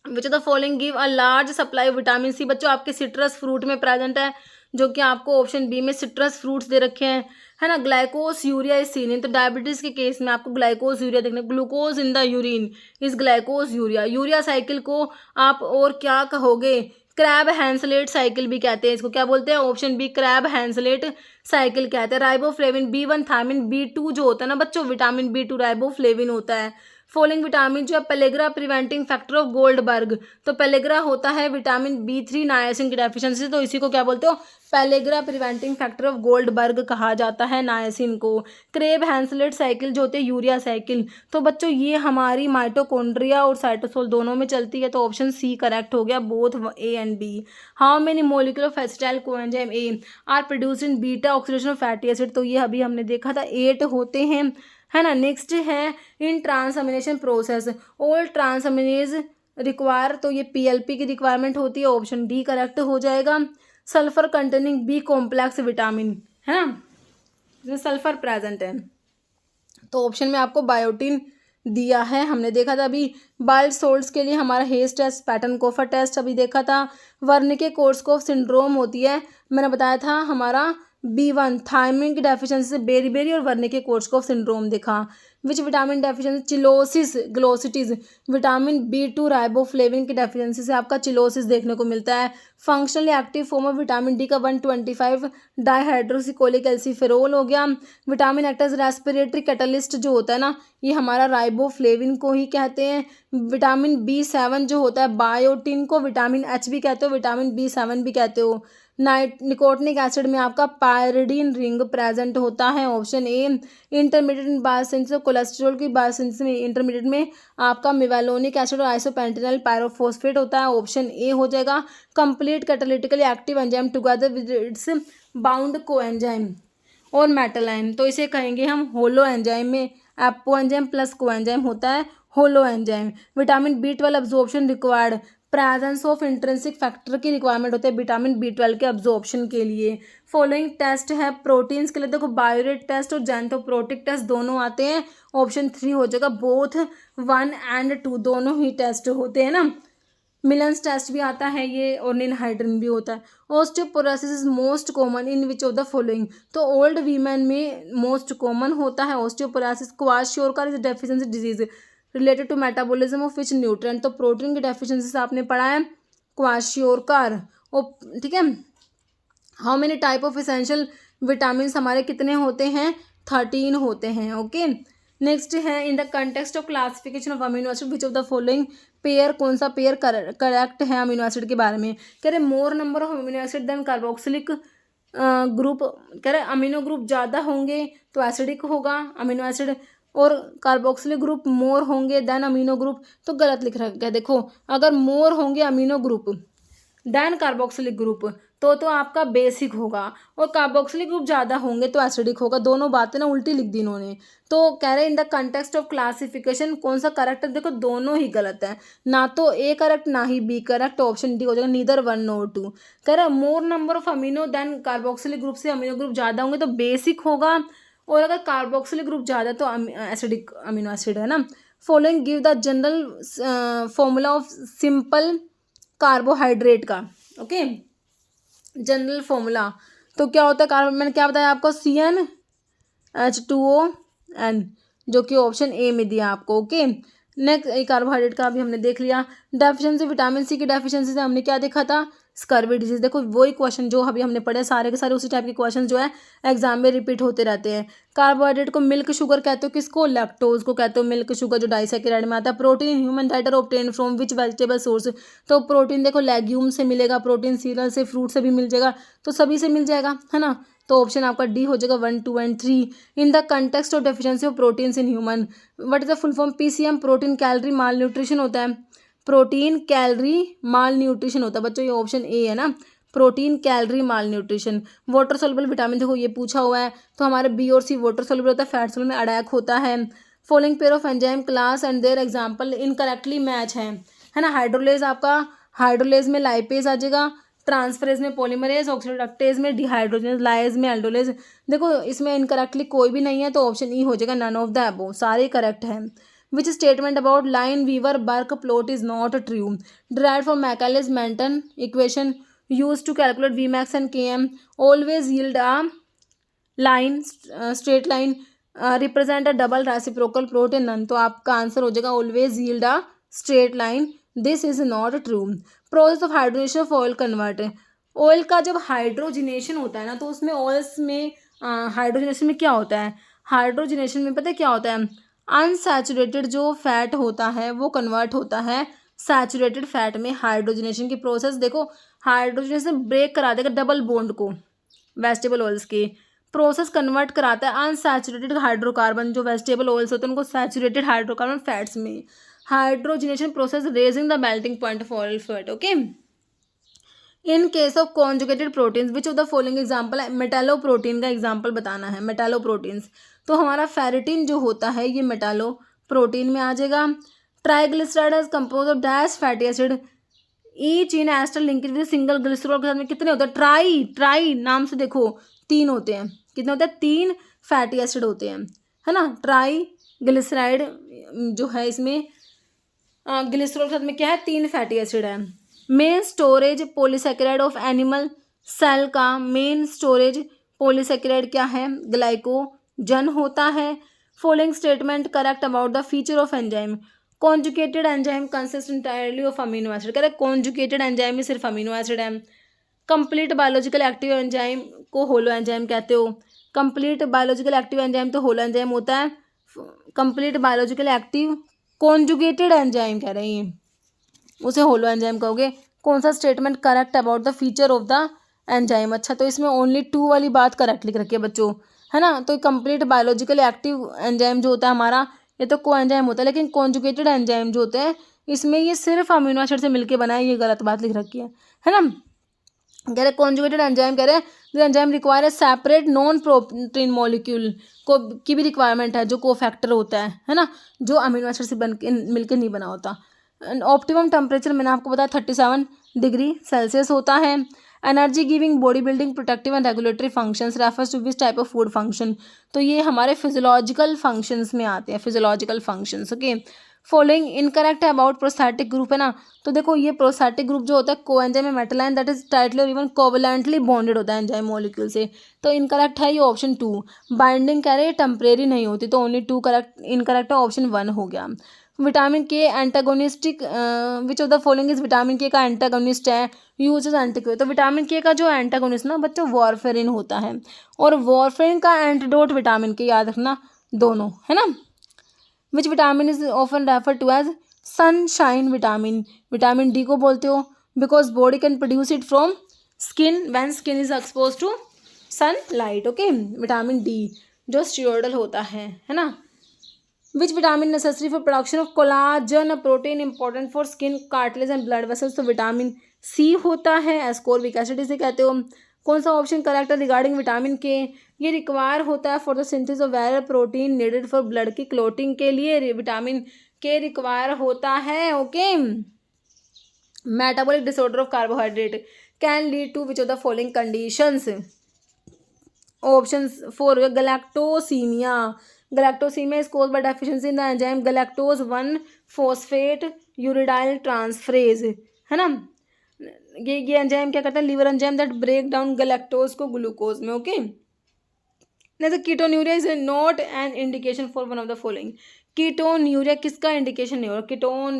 Which of the following give a large supply vitamin C. बच्चों आपके सिट्रस फ्रूट में प्रेजेंट है, जो कि आपको ऑप्शन बी में सिट्रस फ्रूट्स दे रखे हैं, है ना। ग्लाइकोस यूरिया इज सीन इन, तो डायबिटीज के केस में आपको ग्लाइकोस यूरिया देखने, glucose in the urine is ग्लाइकोस urea. Urea cycle को आप और क्या कहोगे, क्रैब हैंसलेट साइकिल भी कहते हैं इसको, क्या बोलते हैं, ऑप्शन बी क्रैब हैंसलेट साइकिल कहते हैं। राइबोफ्लेविन B1 थायमिन, B2 जो होता है ना बच्चों विटामिन B2 राइबोफ्लेविन होता है। फॉलोइंग विटामिन जो है pellagra preventing factor of Goldberg, तो पेलेग्रा होता है विटामिन B3 नायसिन की डेफिशिएंसी, तो इसी को क्या बोलते हो, pellagra preventing factor of Goldberg कहा जाता है नायसिन को। क्रेब हैंसलेट साइकिल जो होती है यूरिया साइकिल, तो बच्चों ये हमारी माइटोकॉन्ड्रिया और साइटोसोल दोनों में चलती है, तो ऑप्शन सी करेक्ट हो गया, both A and B। How many molecular of acetyl coenzyme A are produced in beta oxidation of fatty acid, तो ये अभी हमने देखा था 8 होते हैं, है ना। नेक्स्ट है इन ट्रांसअमिनेशन प्रोसेस ऑल ट्रांसअमिनेज रिक्वायर, तो ये PLP की रिक्वायरमेंट होती है, ऑप्शन डी करेक्ट हो जाएगा। Sulphur containing B complex vitamin, है ना, इसमें सल्फर प्रेजेंट है, तो ऑप्शन में आपको बायोटिन दिया है। हमने देखा था अभी बाइल्ड सोल्ट्स के लिए हमारा हेस टेस्ट, पैटर्न कोफर टेस्ट अभी देखा था। वर्निके कोर्सकोफ सिंड्रोम होती है, मैंने बताया था हमारा B1 थायमिन की डेफिशिएंसी से बेरी और वर्निके कोर्सकोफ सिंड्रोम देखा। विच vitamin deficiency, cheilosis glossitis, vitamin B2 riboflavin की डेफिशिएंसी से आपका चिलोसिस देखने को मिलता है। Functionally active form of vitamin D का 125 डाइहाइड्रोक्सिकोलिक एल्सीफेरोल हो गया। विटामिन एक्टर्स रेस्पिरेटरी कैटलिस्ट जो होता है ना, ये हमारा राइबोफ्लेविन को ही कहते हैं। विटामिन B7 जो होता है बायोटिन को विटामिन H भी कहते हो, विटामिन B7 भी कहते हो। निकोटिनिक एसिड में आपका पायरिडीन रिंग प्रेजेंट होता है, option A. Intermediate biosynthesis cholesterol की बायोसिंथेसिस में इंटरमीडिएट में आपका मिवेलोनिक एसिड और आइसोपेंटेनल पायरोफॉस्फेट होता है, ऑप्शन ए हो जाएगा। Complete catalytically active enzyme together with its bound coenzyme और मेटल आयन, तो इसे कहेंगे हम होलो एंजाइम में एपो एंजाइम प्लस कोएंजाइम होता है holoenzyme. Vitamin B12 absorption required, presence of intrinsic factor की रिक्वायरमेंट होती है विटामिन B12 के अब्जॉर्प्शन के लिए। फॉलोइंग टेस्ट है प्रोटीन्स के लिए, देखो बायोरेट टेस्ट और जेंथोप्रोटिक टेस्ट दोनों आते हैं, ऑप्शन 3 हो जाएगा, बोथ 1 एंड 2 दोनों ही टेस्ट होते हैं ना। मिलन्स टेस्ट भी आता है ये, और निनहाइड्रिन भी होता है। Osteoporosis is most common in which of the following, तो ओल्ड वीमेन में मोस्ट कॉमन होता है osteoporosis. Kwashiorkor is deficiency disease related to metabolism of which nutrient, तो प्रोटीन की डेफिशिएंसी से आपने पढ़ा है क्वाशियोरकर, ठीक है। How many type of essential vitamin हमारे कितने होते हैं, 13 होते हैं, ओके। नेक्स्ट है in the context of classification of amino acid which of the following pair, कौन सा पेयर करेक्ट है अमीनो एसिड के बारे में, कह रहे more number of amino acid than carboxylic group, कह रहे अमीनो ग्रुप ज़्यादा होंगे तो एसिडिक होगा अमीनो एसिड, और कार्बोक्सिलिक ग्रुप मोर होंगे देन अमीनो ग्रुप, तो गलत लिख रखा है। देखो अगर मोर होंगे amino group than carboxylic group तो आपका बेसिक होगा, और कार्बोक्सिलिक ग्रुप ज़्यादा होंगे तो एसिडिक होगा, दोनों बातें ना उल्टी लिख दी इन्होंने। तो कह रहे इन द कंटेक्स्ट ऑफ क्लासिफिकेशन कौन सा करेक्ट है, देखो दोनों ही गलत है, ना तो ए करेक्ट ना ही बी करेक्ट, ऑप्शन डी हो जाएगा नीदर 1 नॉर 2। कह रहे more number of amino than carboxylic group से अमीनो ग्रुप ज़्यादा होंगे तो बेसिक होगा, और अगर कार्बोक्सिलिक ग्रुप ज़्यादा तो एसिडिक अमीनो एसिड है ना। Following give the general formula of simple carbohydrate का, ओके जनरल फॉर्मूला, तो क्या होता है कार्बन, मैंने क्या बताया आपको, CnH2ON जो कि ऑप्शन ए में दिया आपको, ओके। नेक्स्ट कार्बोहाइड्रेट का भी हमने देख लिया। डेफिशिएंसी विटामिन सी की डेफिशिएंसी से हमने क्या देखा था, स्कर्वी डिजीज। देखो वही क्वेश्चन जो अभी हमने पढ़े सारे के सारे उसी टाइप के क्वेश्चन जो है एग्जाम में रिपीट होते रहते हैं। कार्बोहाइड्रेट को मिल्क शुगर कहते हो, किसको, लैक्टोज को कहते हो मिल्क शुगर जो डाइसैकेराइड में आता है। Protein human diet are obtain from which vegetable source, तो प्रोटीन देखो लेग्यूम से मिलेगा, प्रोटीन सीरियल से, फ्रूट से भी मिल जाएगा, तो सभी से मिल जाएगा, है ना। तो ऑप्शन आपका डी हो जाएगा 1, 2 and 3। In the context of deficiency of proteins in human, what is the full form? PCM, protein calorie mall nutrition होता है, प्रोटीन कैलोरी माल न्यूट्रिशन होता है बच्चों, ये ऑप्शन ए है ना, प्रोटीन कैलोरी माल न्यूट्रिशन। वाटर सोल्युबल विटामिन, देखो ये पूछा हुआ है, तो हमारे बी और सी वाटर सोल्युबल होता है, फैट सोल्युबल में अडैक होता है। Following pair of enzyme class and their example incorrectly match है ना। हाइड्रोलेज आपका, हाइड्रोलेज में लाइपेज आ जाएगा, ट्रांसफरेज में पॉलीमरेज, ऑक्सीडेक्टेज में डिहाइड्रोजनेज, लाइज में एल्डोलेज। देखो इसमें इनकरेक्टली कोई भी नहीं है, तो ऑप्शन ई हो जाएगा नन ऑफ द अबव, सारे करेक्ट हैं। Which statement about Lineweaver Burk plot is not true? Derived from Michaelis Menten equation used to calculate Vmax and Km, always yield a line, straight line, represent a double reciprocal plot in none। तो आपका answer हो जाएगा always yield a straight line, this is not true। Process of hydrogenation of oil convert, oil का जब hydrogenation होता है ना, तो उसमें ऑयल्स में हाइड्रोजनेशन में क्या होता है, हाइड्रोजनेशन में पता है क्या होता है, अनसैचुरेटेड जो फैट होता है वो कन्वर्ट होता है सैचुरेटेड फैट में। हाइड्रोजनेशन की प्रोसेस देखो, हाइड्रोजनेशन ब्रेक करा देगा डबल बॉन्ड को वेजिटेबल ऑयल्स के, प्रोसेस कन्वर्ट कराता है अनसैचुरेटेड हाइड्रोकार्बन, जो वेजिटेबल ऑयल्स होते हैं उनको सैचुरेटेड हाइड्रोकार्बन फैट्स में। Hydrogenation process raising the melting point of oil fat. Okay, in case of conjugated proteins which of the following example है, metallo protein का example बताना है, मेटालो प्रोटीन्स। तो हमारा फेरिटिन जो होता है ये मेटालो प्रोटीन में आ जाएगा। Triglyceride is compose of dash fatty acid, each in ester linkage with single glycerol के साथ में कितने होते हैं, ट्राई नाम से देखो 3 होते हैं, कितने होते हैं, 3 फैटी एसिड होते हैं, है ना। ट्राई ग्लिसराइड जो है इसमें ग्लिसरॉल के साथ में क्या है, 3 फैटी एसिड है। Main storage polysaccharide of animal cell का मेन स्टोरेज पॉलीसेकेराइड क्या है, ग्लाइकोजन होता है। Following statement correct about the feature of enzyme, conjugated enzyme consist entirely of amino acid, कह रहे कॉन्जुगेटेड एंजाइम में सिर्फ अमीनो एसिड है। कंप्लीट बायोलॉजिकल एक्टिव एंजाइम को होलो एंजाइम कहते हो, कंप्लीट बायोलॉजिकल एक्टिव एंजाइम तो होलो एंजाइम होता है, complete biological active conjugated enzyme कह रहे हैं उसे होलो एंजाइम कहोगे। कौन सा statement correct about the feature of the enzyme, अच्छा तो इसमें ओनली 2 वाली बात करेक्ट लिख रखी है बच्चों, है ना। तो कंप्लीट बायोलॉजिकल एक्टिव एंजाइम जो होता है हमारा, ये तो को एंजाइम होता है, लेकिन कॉन्जुगेटेड एंजाइम जो होते हैं इसमें ये सिर्फ अमीनो एसिड से मिलके बना है, ये गलत बात लिख रखी है ना। कह रहे कॉन्जुगेटेड एंजाइम, कह रहे the enzyme require a separate non protein molecule को की भी रिक्वायरमेंट है, जो कोफैक्टर होता है ना, जो अमीनो एसिड से बन के मिलकर नहीं बना होता। ऑप्टिमम टेम्परेचर मैंने आपको बताया 37 डिग्री सेल्सियस होता है। Energy giving, body building, protective and regulatory functions refers to which type of food function, तो ये हमारे फिजियोलॉजिकल फंक्शंस में आते हैं, physiological functions. Okay, following incorrect है अबाउट प्रोस्थेटिक ग्रुप, है ना। तो देखो ये प्रोस्थेटिक ग्रुप जो होता है कोएंजाइम में मेटलाइन दैट इज टाइटली और इवन कोवलेंटली बॉन्डेड होता है एंजाइम मॉलिक्यूल से, तो इनकरेक्ट है ये ऑप्शन 2। बाइंडिंग कह रहे हैं टेम्परेरी नहीं होती, तो ओनली 2 करेक्ट, इनकरेक्ट है ऑप्शन 1 हो गया। विटामिन के antagonistic, which of the following is vitamin के का एंटागोनिस्ट है, यूज इज एंटीक्वे, तो विटामिन के का जो एंटागोनिस्ट ना बच्चों वॉरफेरिन होता है, और वॉरफेरिन का एंटीडोट विटामिन के, याद रखना दोनों, है ना। Which vitamin is often refer to as sunshine vitamin, vitamin D को बोलते हो because body can produce it from skin when skin is expose to sunlight. Okay, vitamin D जो स्टीरोडल होता है ना। Which vitamin necessary for production of collagen protein important for skin cartilage and blood vessels, तो vitamin C होता है, ascorbic acid इसे कहते हो। कौन सा ऑप्शन करेक्ट है रिगार्डिंग विटामिन के, ये रिक्वायर होता है for the synthesis of viral protein needed for blood की क्लोटिंग के लिए विटामिन के रिक्वायर होता है। Okay, metabolic disorder of carbohydrate can lead to which of the following conditions, option 4 galactosaemia, galactosaemia is caused by deficiency in the enzyme galactose 1 phosphate uridyl transferase, है ना। ये एंजाइम क्या करता है, liver enzyme that break down galactose को glucose में। Okay, जैसे ketonuria is not an indication for one of the following, ketonuria किसका इंडिकेशन नहीं हो रहा, कीटोन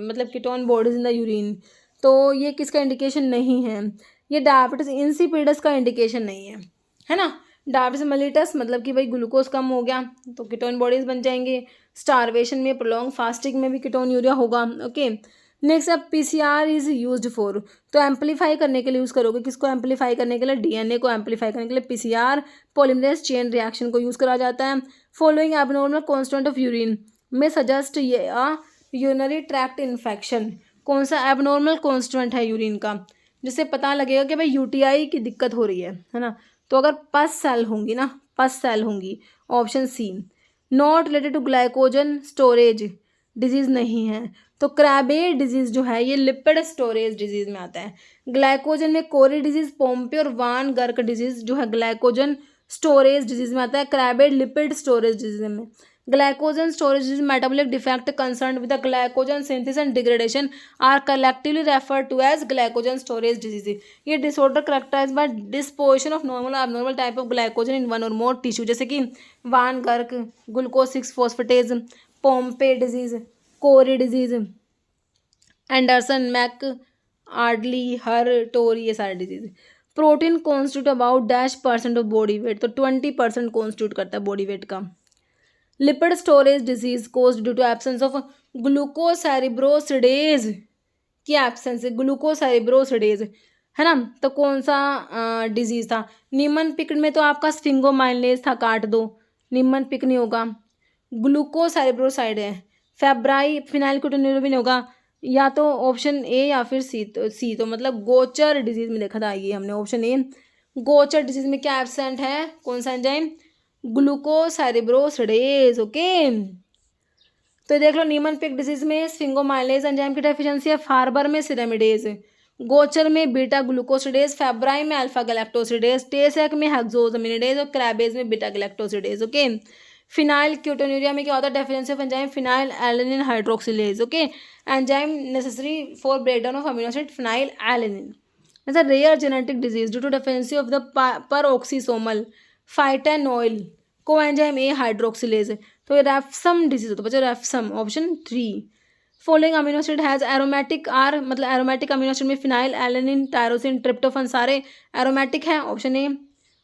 मतलब ketone bodies in the urine, तो ये किसका इंडिकेशन नहीं है, ये डायबिटीज इंसिपिडस का इंडिकेशन नहीं है ना। डायबिटीज मेलिटस मतलब कि भाई ग्लूकोज कम हो गया तो कीटोन बॉडीज बन जाएंगे। स्टारवेशन में, प्रोलॉन्ग फास्टिंग में भी कीटोन्यूरिया होगा। ओके, नेक्स्ट अब पीसीआर इज यूज्ड फॉर, तो एम्पलीफाई करने के लिए यूज़ करोगे, किसको एम्पलीफाई करने के लिए, डीएनए को एम्पलीफाई करने के लिए पीसीआर पॉलीमरेज चेन रिएक्शन को यूज़ करा जाता है। Following abnormal constant of urine में सजेस्ट ये यूरिनरी ट्रैक्ट इन्फेक्शन, कौन सा एबनॉर्मल कांस्टेंट है यूरिन का, जिससे पता लगेगा कि भाई यूटीआई की दिक्कत हो रही है ना। तो अगर पस सेल होंगी ना, पस सेल होंगी, option C. Not related to glycogen storage disease नहीं है, तो क्रेबेट डिजीज़ जो है ये लिपिड स्टोरेज डिजीज़ में आता है। ग्लाइकोजन में कोरी डिजीज़, पोम्पे और वान गर्क डिजीज़ जो है ग्लाइकोजन स्टोरेज डिजीज़ में आता है, क्रेबेट लिपिड स्टोरेज डिजीज़ में। Glycogen storage disease metabolic defect concern with the glycogen synthesis and degradation are collectively referred to as glycogen storage disease. ये disorder characterise by disposition of normal और abnormal type of glycogen in one और more tissue, जैसे कि von Gierke, glucose 6 phosphatase, Pompe disease, Cori disease, Andersen McArdle Hers Tarui, ये सारे डिजीज। Protein constitute about -% of body weight, तो 20% constitute करता है बॉडी वेट का। Lipid storage disease cause due to absence of glucocerebrosidase की absence है, ग्लूकोसैरिब्रोसिडेज है ना। तो कौन सा डिजीज था, नीमन पिक में तो आपका स्फिंगोमाइलेज था, काट दो, नीमन पिक नहीं होगा, ग्लूकोसैरिब्रोसाइड है, फेब्राई फिनाइलकेटोन्यूरोबिन होगा, या तो ऑप्शन ए या फिर सी तो मतलब गोचर डिजीज में देखा था ये हमने, ऑप्शन ए गोचर डिजीज में क्या एब्सेंट है, कौन सा एंजाइम, ग्लूकोसैरिब्रोसिडेज। ओके, तो देख लो नीमन पिक डिजीज में स्फिंगोमाइलेज एंजाइम की डेफिशिएंसी है, फार्बर में सिरामिडेज, गोचर में बीटा ग्लूकोसिडेज, फेब्राई में अल्फा गैलेक्टोसिडेज, टेसेक में हेक्सोजमिनिडेज और क्रेबेज में beta galactosidase. Okay, phenylketonuria में क्या होता है, deficiency of enzyme phenylalanine hydroxylase. Okay, enzyme necessary for breakdown of amino acid phenylalanine. It's a rare genetic disease due to deficiency of the peroxisomal phytanoyl coenzyme A hydroxylase, तो ये Refsum disease होता है बच्चों, Refsum, option 3। Following amino acid has aromatic R, मतलब aromatic amino acid में phenylalanine tyrosine tryptophan सारे aromatic हैं, option A,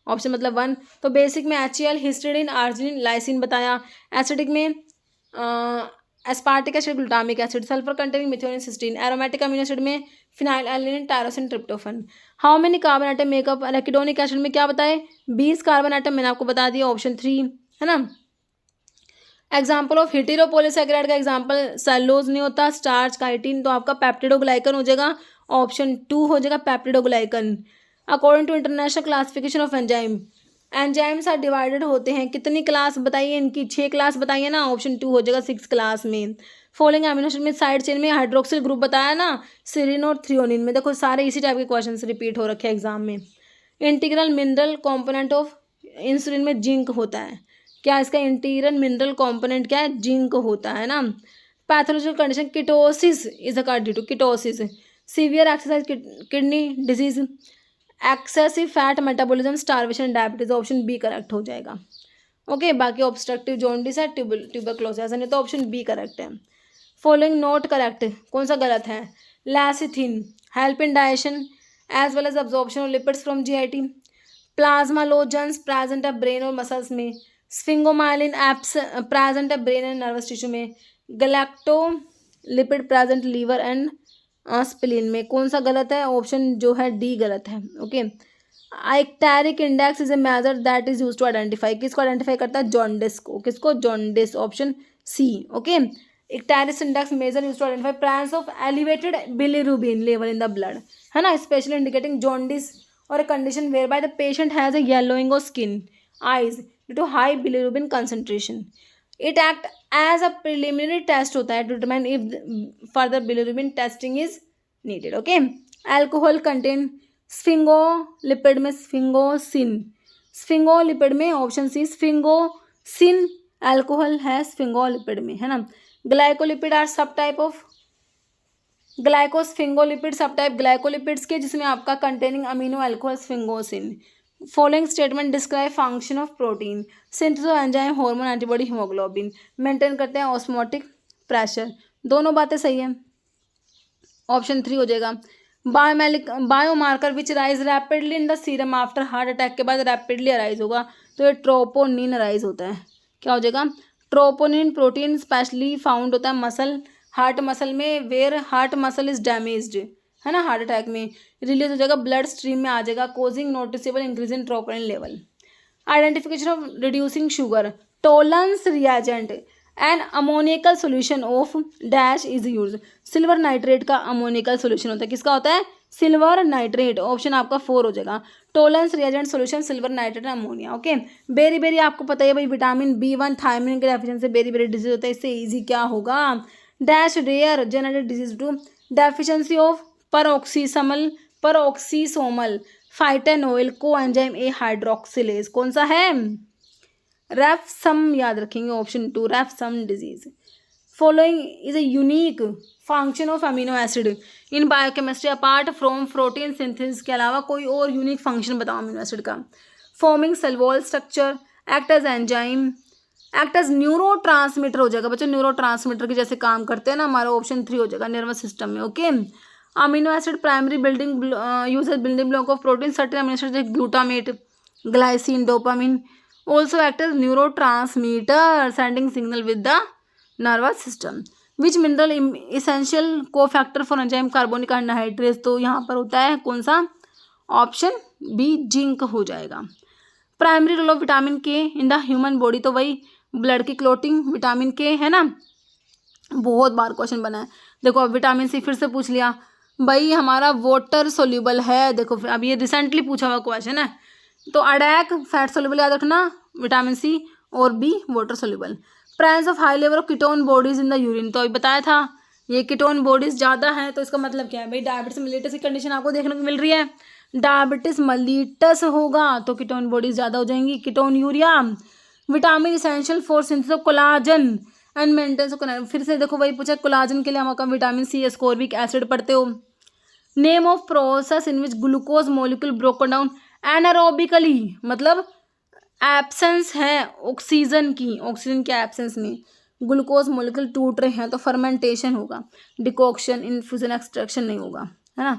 option मतलब 1। तो बेसिक में HCl, हिस्टिडीन, आर्जिनिन, लाइसिन बताया, एसिडिक में aspartic acid, glutamic acid, sulphur containing methyl cysteine, aromatic amino acid में phenylalanine tyrosine tryptophan. How many carbon atom make up arachidonic acid में क्या बताए, 20 carbon atom मैंने आपको बता दिया, ऑप्शन 3 है ना। एग्जाम्पल ऑफ हेटेरोपॉलीसैकेराइड का एग्जाम्पल सेलोज नहीं होता, स्टार्च, काइटिन, तो आपका पेप्टिडोग्लाइकन हो जाएगा, ऑप्शन 2 हो जाएगा peptidoglycan. According to international classification of enzyme, enzymes are divided होते हैं, कितनी क्लास बताइए इनकी, 6 क्लास बताइए ना, ऑप्शन 2 हो जाएगा 6 क्लास में। फॉलोइंग अमीनो एसिड में साइड चेन में हाइड्रोक्सिल ग्रुप बताया ना, सिरिन और थ्रियोनिन में, देखो सारे इसी टाइप के क्वेश्चन रिपीट हो रखे हैं एग्जाम में। Integral mineral component of insulin में जिंक होता है, क्या इसका इंटीरियर मिनरल कंपोनेंट क्या है, जिंक होता है ना। Pathological condition ketosis is a due to ketosis, severe exercise kidney disease, excessive fat metabolism, starvation, diabetes, option B correct हो जाएगा। ओके, बाकी ऑब्स्ट्रक्टिव जॉन्डिस है, ट्यूबरक्लोसिस, नहीं तो ऑप्शन बी करेक्ट है। फॉलोइंग नोट करेक्ट, कौन सा गलत है, lecithin help in digestion as well as absorption of lipids from GIT, plasmalogens present है ब्रेन और मसल्स में, स्फिंगोमाइलिन एप्स प्रेजेंट है ब्रेन एंड नर्वस टिश्यू में, galactolipid present liver and spleen में, कौन सा गलत है, ऑप्शन जो है डी गलत है। Okay, icteric index is a measure that is use to identify, किसको आइडेंटिफाई करता है, जॉन्डिस को, किसको, jaundice, option C. Okay, icteric index measure use to identify presence of elevated bilirubin level in the blood, है ना, especially indicating jaundice और a condition whereby the patient has a yellowing of skin, eyes due to high bilirubin concentration. It act as a preliminary test होता है to determine if further bilirubin testing is needed. Okay, alcohol contain sphingolipid में sphingosine, sphingolipid में option सी sphingosine alcohol है sphingolipid में, है ना। Glycolipid are सब type of ग्लाइकोस्फिंगोलिपिड सब टाइप ग्लाइकोलिपिड्स के, जिसमें आपका containing amino alcohol sphingosine. Following statement describe function of protein, synthesis of enzyme, hormone, antibody, haemoglobin, maintain करते हैं ऑस्मोटिक प्रेशर, दोनों बातें सही है, ऑप्शन 3 हो जाएगा। Biomarker which rise rapidly in the serum after heart attack, के बाद रैपिडली अराइज होगा, तो ये ट्रोपोनिन अराइज होता है, क्या हो जाएगा, ट्रोपोनिन प्रोटीन स्पेशली फाउंड होता है मसल हार्ट मसल में, where heart muscle is damaged, है ना, हार्ट अटैक में रिलीज हो जाएगा, ब्लड स्ट्रीम में आ जाएगा, causing noticeable increase in troponin level. Identification of reducing sugar, Tollens reagent and ammoniacal solution of dash is use. Silver nitrate का ammoniacal solution होता है, किसका होता है, सिल्वर नाइट्रेट, ऑप्शन आपका 4 हो जाएगा। Tollens reagent solution silver nitrate ammonia. Okay, beriberi आपको पता है भाई, विटामिन B1 थायमिन के डेफिशिएंसी से बेरी बेरी डिजीज होता है, इससे इजी क्या होगा, dash rare genetic disease to deficiency of peroxisomal phytanoyl coenzyme A hydroxylase, कौन सा है, रेफसम, याद रखेंगे option 2 Refsum disease. Following is a unique function of amino acid in biochemistry apart from protein synthesis के अलावा कोई और यूनिक फंक्शन बताओ अमीनो एसिड का। Forming cell wall structure, act as enzyme, act as neurotransmitter हो जाएगा बच्चों, neuro transmitter के जैसे काम करते हैं ना, हमारा ऑप्शन 3 हो जाएगा नर्वस सिस्टम में। Okay, amino acid primary building use building block of protein, certain amino acid glutamate, glycine, dopamine also act as neurotransmitter sending signal with the nervous system. Which mineral essential cofactor for enzyme carbonic anhydrase, तो यहाँ पर होता है कौन सा, option B zinc हो जाएगा। Primary role of vitamin के इन द ह्यूमन बॉडी, तो वही ब्लड की क्लोटिंग विटामिन के, है ना, बहुत बार क्वेश्चन बना है। देखो अब विटामिन सी फिर से पूछ लिया भाई, हमारा वाटर सोल्यूबल है, देखो अब ये रिसेंटली पूछा हुआ क्वेश्चन है, तो अडैक फैट सोल्यूबल याद रखना, विटामिन सी, और B water soluble. Presence of high level of ketone bodies in the urine, तो अभी बताया था ये कीटोन बॉडीज ज़्यादा हैं, तो इसका मतलब क्या है भाई, डायबिटीज मेलिटस की कंडीशन आपको देखने को मिल रही है, डायबिटीज मेलिटस होगा तो कीटोन बॉडीज ज़्यादा हो जाएंगी। Ketone urea, vitamin essential for synthesis of collagen and maintenance of collagen, फिर से देखो वही पूछा, कोलाजन के लिए हम विटामिन सी, एस्कॉर्बिक एसिड पढ़ते हो। Name of process in which glucose molecule broken down anaerobically, मतलब एब्सेंस है ऑक्सीजन की, ऑक्सीजन के एब्सेंस में ग्लूकोज मॉलिक्यूल टूट रहे हैं तो फर्मेंटेशन होगा, डिकॉक्शन, इन्फ्यूजन, एक्सट्रैक्शन नहीं होगा, है ना।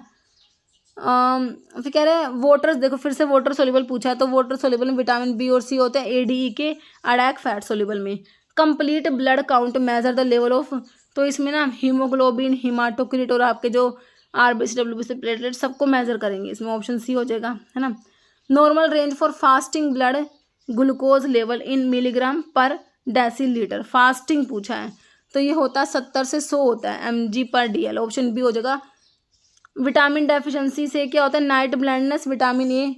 फिर कह रहे हैं वाटर, देखो फिर से वाटर सोल्यूबल पूछा, तो वाटर सोल्यूबल में विटामिन बी और सी होते हैं, ADE के, अडैक फैट सोल्यूबल में। Complete blood count measure the level of, तो इसमें ना हीमोग्लोबिन, हिमाटोक्रिट और आपके जो RBC, WBC, प्लेटलेट सबको मेजर करेंगे, इसमें ऑप्शन सी हो जाएगा, है ना। Normal range for fasting blood glucose level in milligram पर डेसीलीटर, फास्टिंग पूछा है तो ये होता है 70 से 100 होता है mg/dl, ऑप्शन बी हो जाएगा। विटामिन डेफिशिएंसी से क्या होता है, नाइट ब्लाइंडनेस, विटामिन ए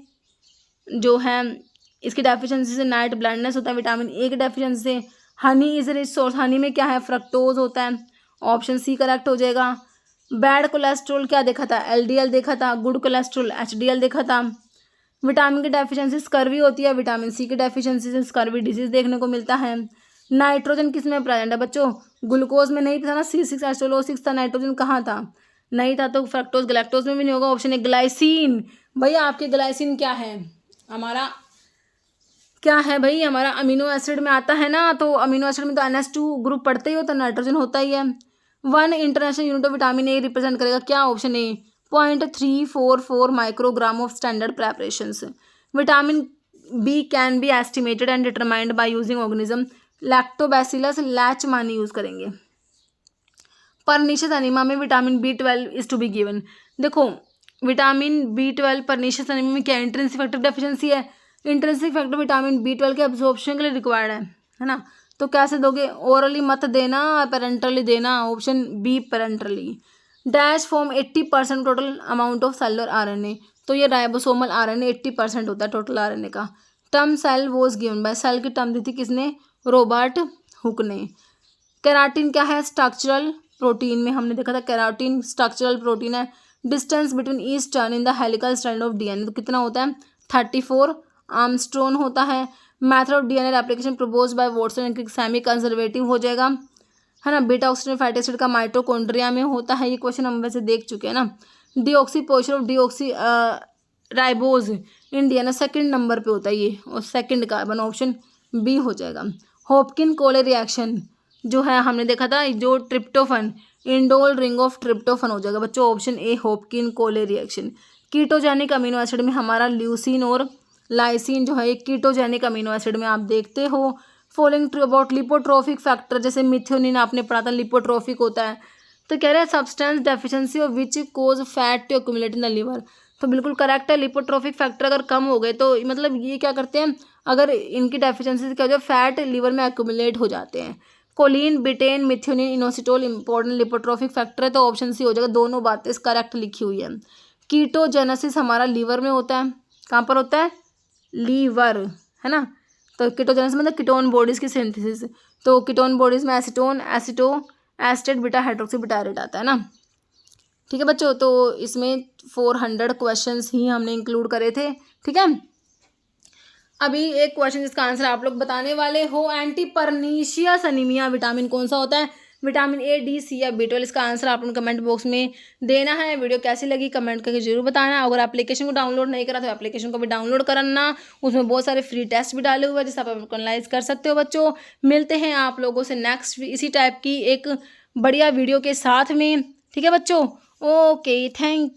जो है इसकी डेफिशिएंसी से नाइट ब्लाइंडनेस होता है, विटामिन ए की डेफिशिएंसी से। Honey is rich source, Honey में क्या है, फ्रक्टोज होता है, ऑप्शन सी करेक्ट हो जाएगा। बैड कोलेस्ट्रॉल क्या देखा था, LDL देखा था, गुड कोलेस्ट्रॉल HDL देखा था। विटामिन की डेफिशिएंसी स्कर्वी होती है, विटामिन सी की डेफिशिएंसी से स्कर्वी डिजीज देखने को मिलता है। नाइट्रोजन किस में प्रेजेंट है बच्चों, ग्लूकोज में नहीं था ना, C6H12O6 था, नाइट्रोजन कहाँ था, नहीं था, तो फ्रक्टोज गैलेक्टोज में भी नहीं होगा, ऑप्शन है ग्लाइसिन। भैया आपके ग्लाइसिन क्या है, हमारा क्या है भाई, हमारा अमीनो एसिड में आता है ना, तो अमीनो एसिड में तो NH2 ग्रुप पढ़ते ही हो, तो नाइट्रोजन होता ही है। 1 international unit of vitamin A represent करेगा, क्या option A 0.344 microgram of standard preparations. Vitamin B can be estimated and determined by using organism, Lactobacillus leichmannii use करेंगे। परनीशियस एनीमिया में vitamin B12 is to be given, देखो vitamin B12 pernicious anaemia में क्या intrinsic factor deficiency है, intrinsic factor vitamin B12 के absorption के लिए required है ना, तो कैसे दोगे, ओरली मत देना, पेरेंटली देना, option B parenterally. Dash form 80% total amount of cellular RNA, तो ये राइबोसोमल RNA 80% होता है टोटल RNA का। Term cell was given by, cell की टर्म दी थी किसने, रॉबर्ट हुक ने। केराटिन क्या है, स्ट्रक्चरल प्रोटीन में हमने देखा था, केराटिन स्ट्रक्चरल प्रोटीन है। Distance between each turn in the helical strand of DNA, तो कितना होता है 34 आर्मस्ट्रॉन होता है। Method of DNA application propose bye Watson, semi conservative हो जाएगा, है ना। बीटा ऑक्सीजन फैटी एसिड का माइटोकॉन्ड्रिया में होता है, ये क्वेश्चन हम वैसे देख चुके हैं ना। Deoxy position of deoxy ribose in DNA second number पे होता है ये, और सेकंड कार्बन, ऑप्शन बी हो जाएगा। हॉपकिन कोले रिएक्शन जो है हमने देखा था, जो tryptophan, indole ring of tryptophan हो जाएगा बच्चों, ऑप्शन ए हॉपकिन कोले रिएक्शन। कीटोजेनिक अमीनो एसिड में हमारा ल्यूसीन और लाइसिन जो है, एक कीटोजेनिक अमीनो एसिड में आप देखते हो। फॉलोइंग ट्रू अबाउट लिपोट्रोफिक फैक्टर, जैसे मिथ्योनिन आपने पढ़ा था लिपोट्रोफिक होता है। तो कह रहे हैं substance deficiency of which cause fat to accumulate in the liver. तो बिल्कुल करेक्ट है, लिपोट्रोफिक फैक्टर अगर कम हो गए तो मतलब ये क्या करते हैं, अगर इनकी डेफिशिएंसी से क्या हो जाए, फैट लिवर में एक्यूमुलेट हो जाते हैं। कोलिन, बिटेन, मिथ्योनिन, इनोसिटोल इंपॉर्टेंट लिपोट्रोफिक फैक्टर है, तो ऑप्शन सी हो जाएगा। दोनों बातें करेक्ट लिखी हुई है। कीटोजेनेसिस हमारा लीवर में होता है, कहाँ पर होता है, लीवर, है ना। तो कीटोजेनेसिस मतलब कीटोन बॉडीज की सिंथेसिस। तो कीटोन बॉडीज में एसीटोन, एस्टेट, बीटा हाइड्रोक्सी, बिटारेट आता है ना। ठीक है बच्चों, तो इसमें 400 क्वेश्चंस ही हमने इंक्लूड करे थे। ठीक है, अभी एक क्वेश्चन जिसका आंसर आप लोग बताने वाले हो, एंटी परनीशियस अनीमिया विटामिन कौन सा होता है, विटामिन ए, डी, सी या बी12। इसका आंसर आप लोग कमेंट बॉक्स में देना है। वीडियो कैसी लगी कमेंट करके जरूर बताना। अगर एप्लीकेशन को डाउनलोड नहीं करा तो एप्लीकेशन को भी डाउनलोड करना, उसमें बहुत सारे फ्री टेस्ट भी डाले हुए हैं जिससे आप एनालाइज कर सकते हो। बच्चों मिलते हैं आप लोगों से नेक्स्ट इसी टाइप की एक बढ़िया वीडियो के साथ में। ठीक है बच्चों, ओके, थैंक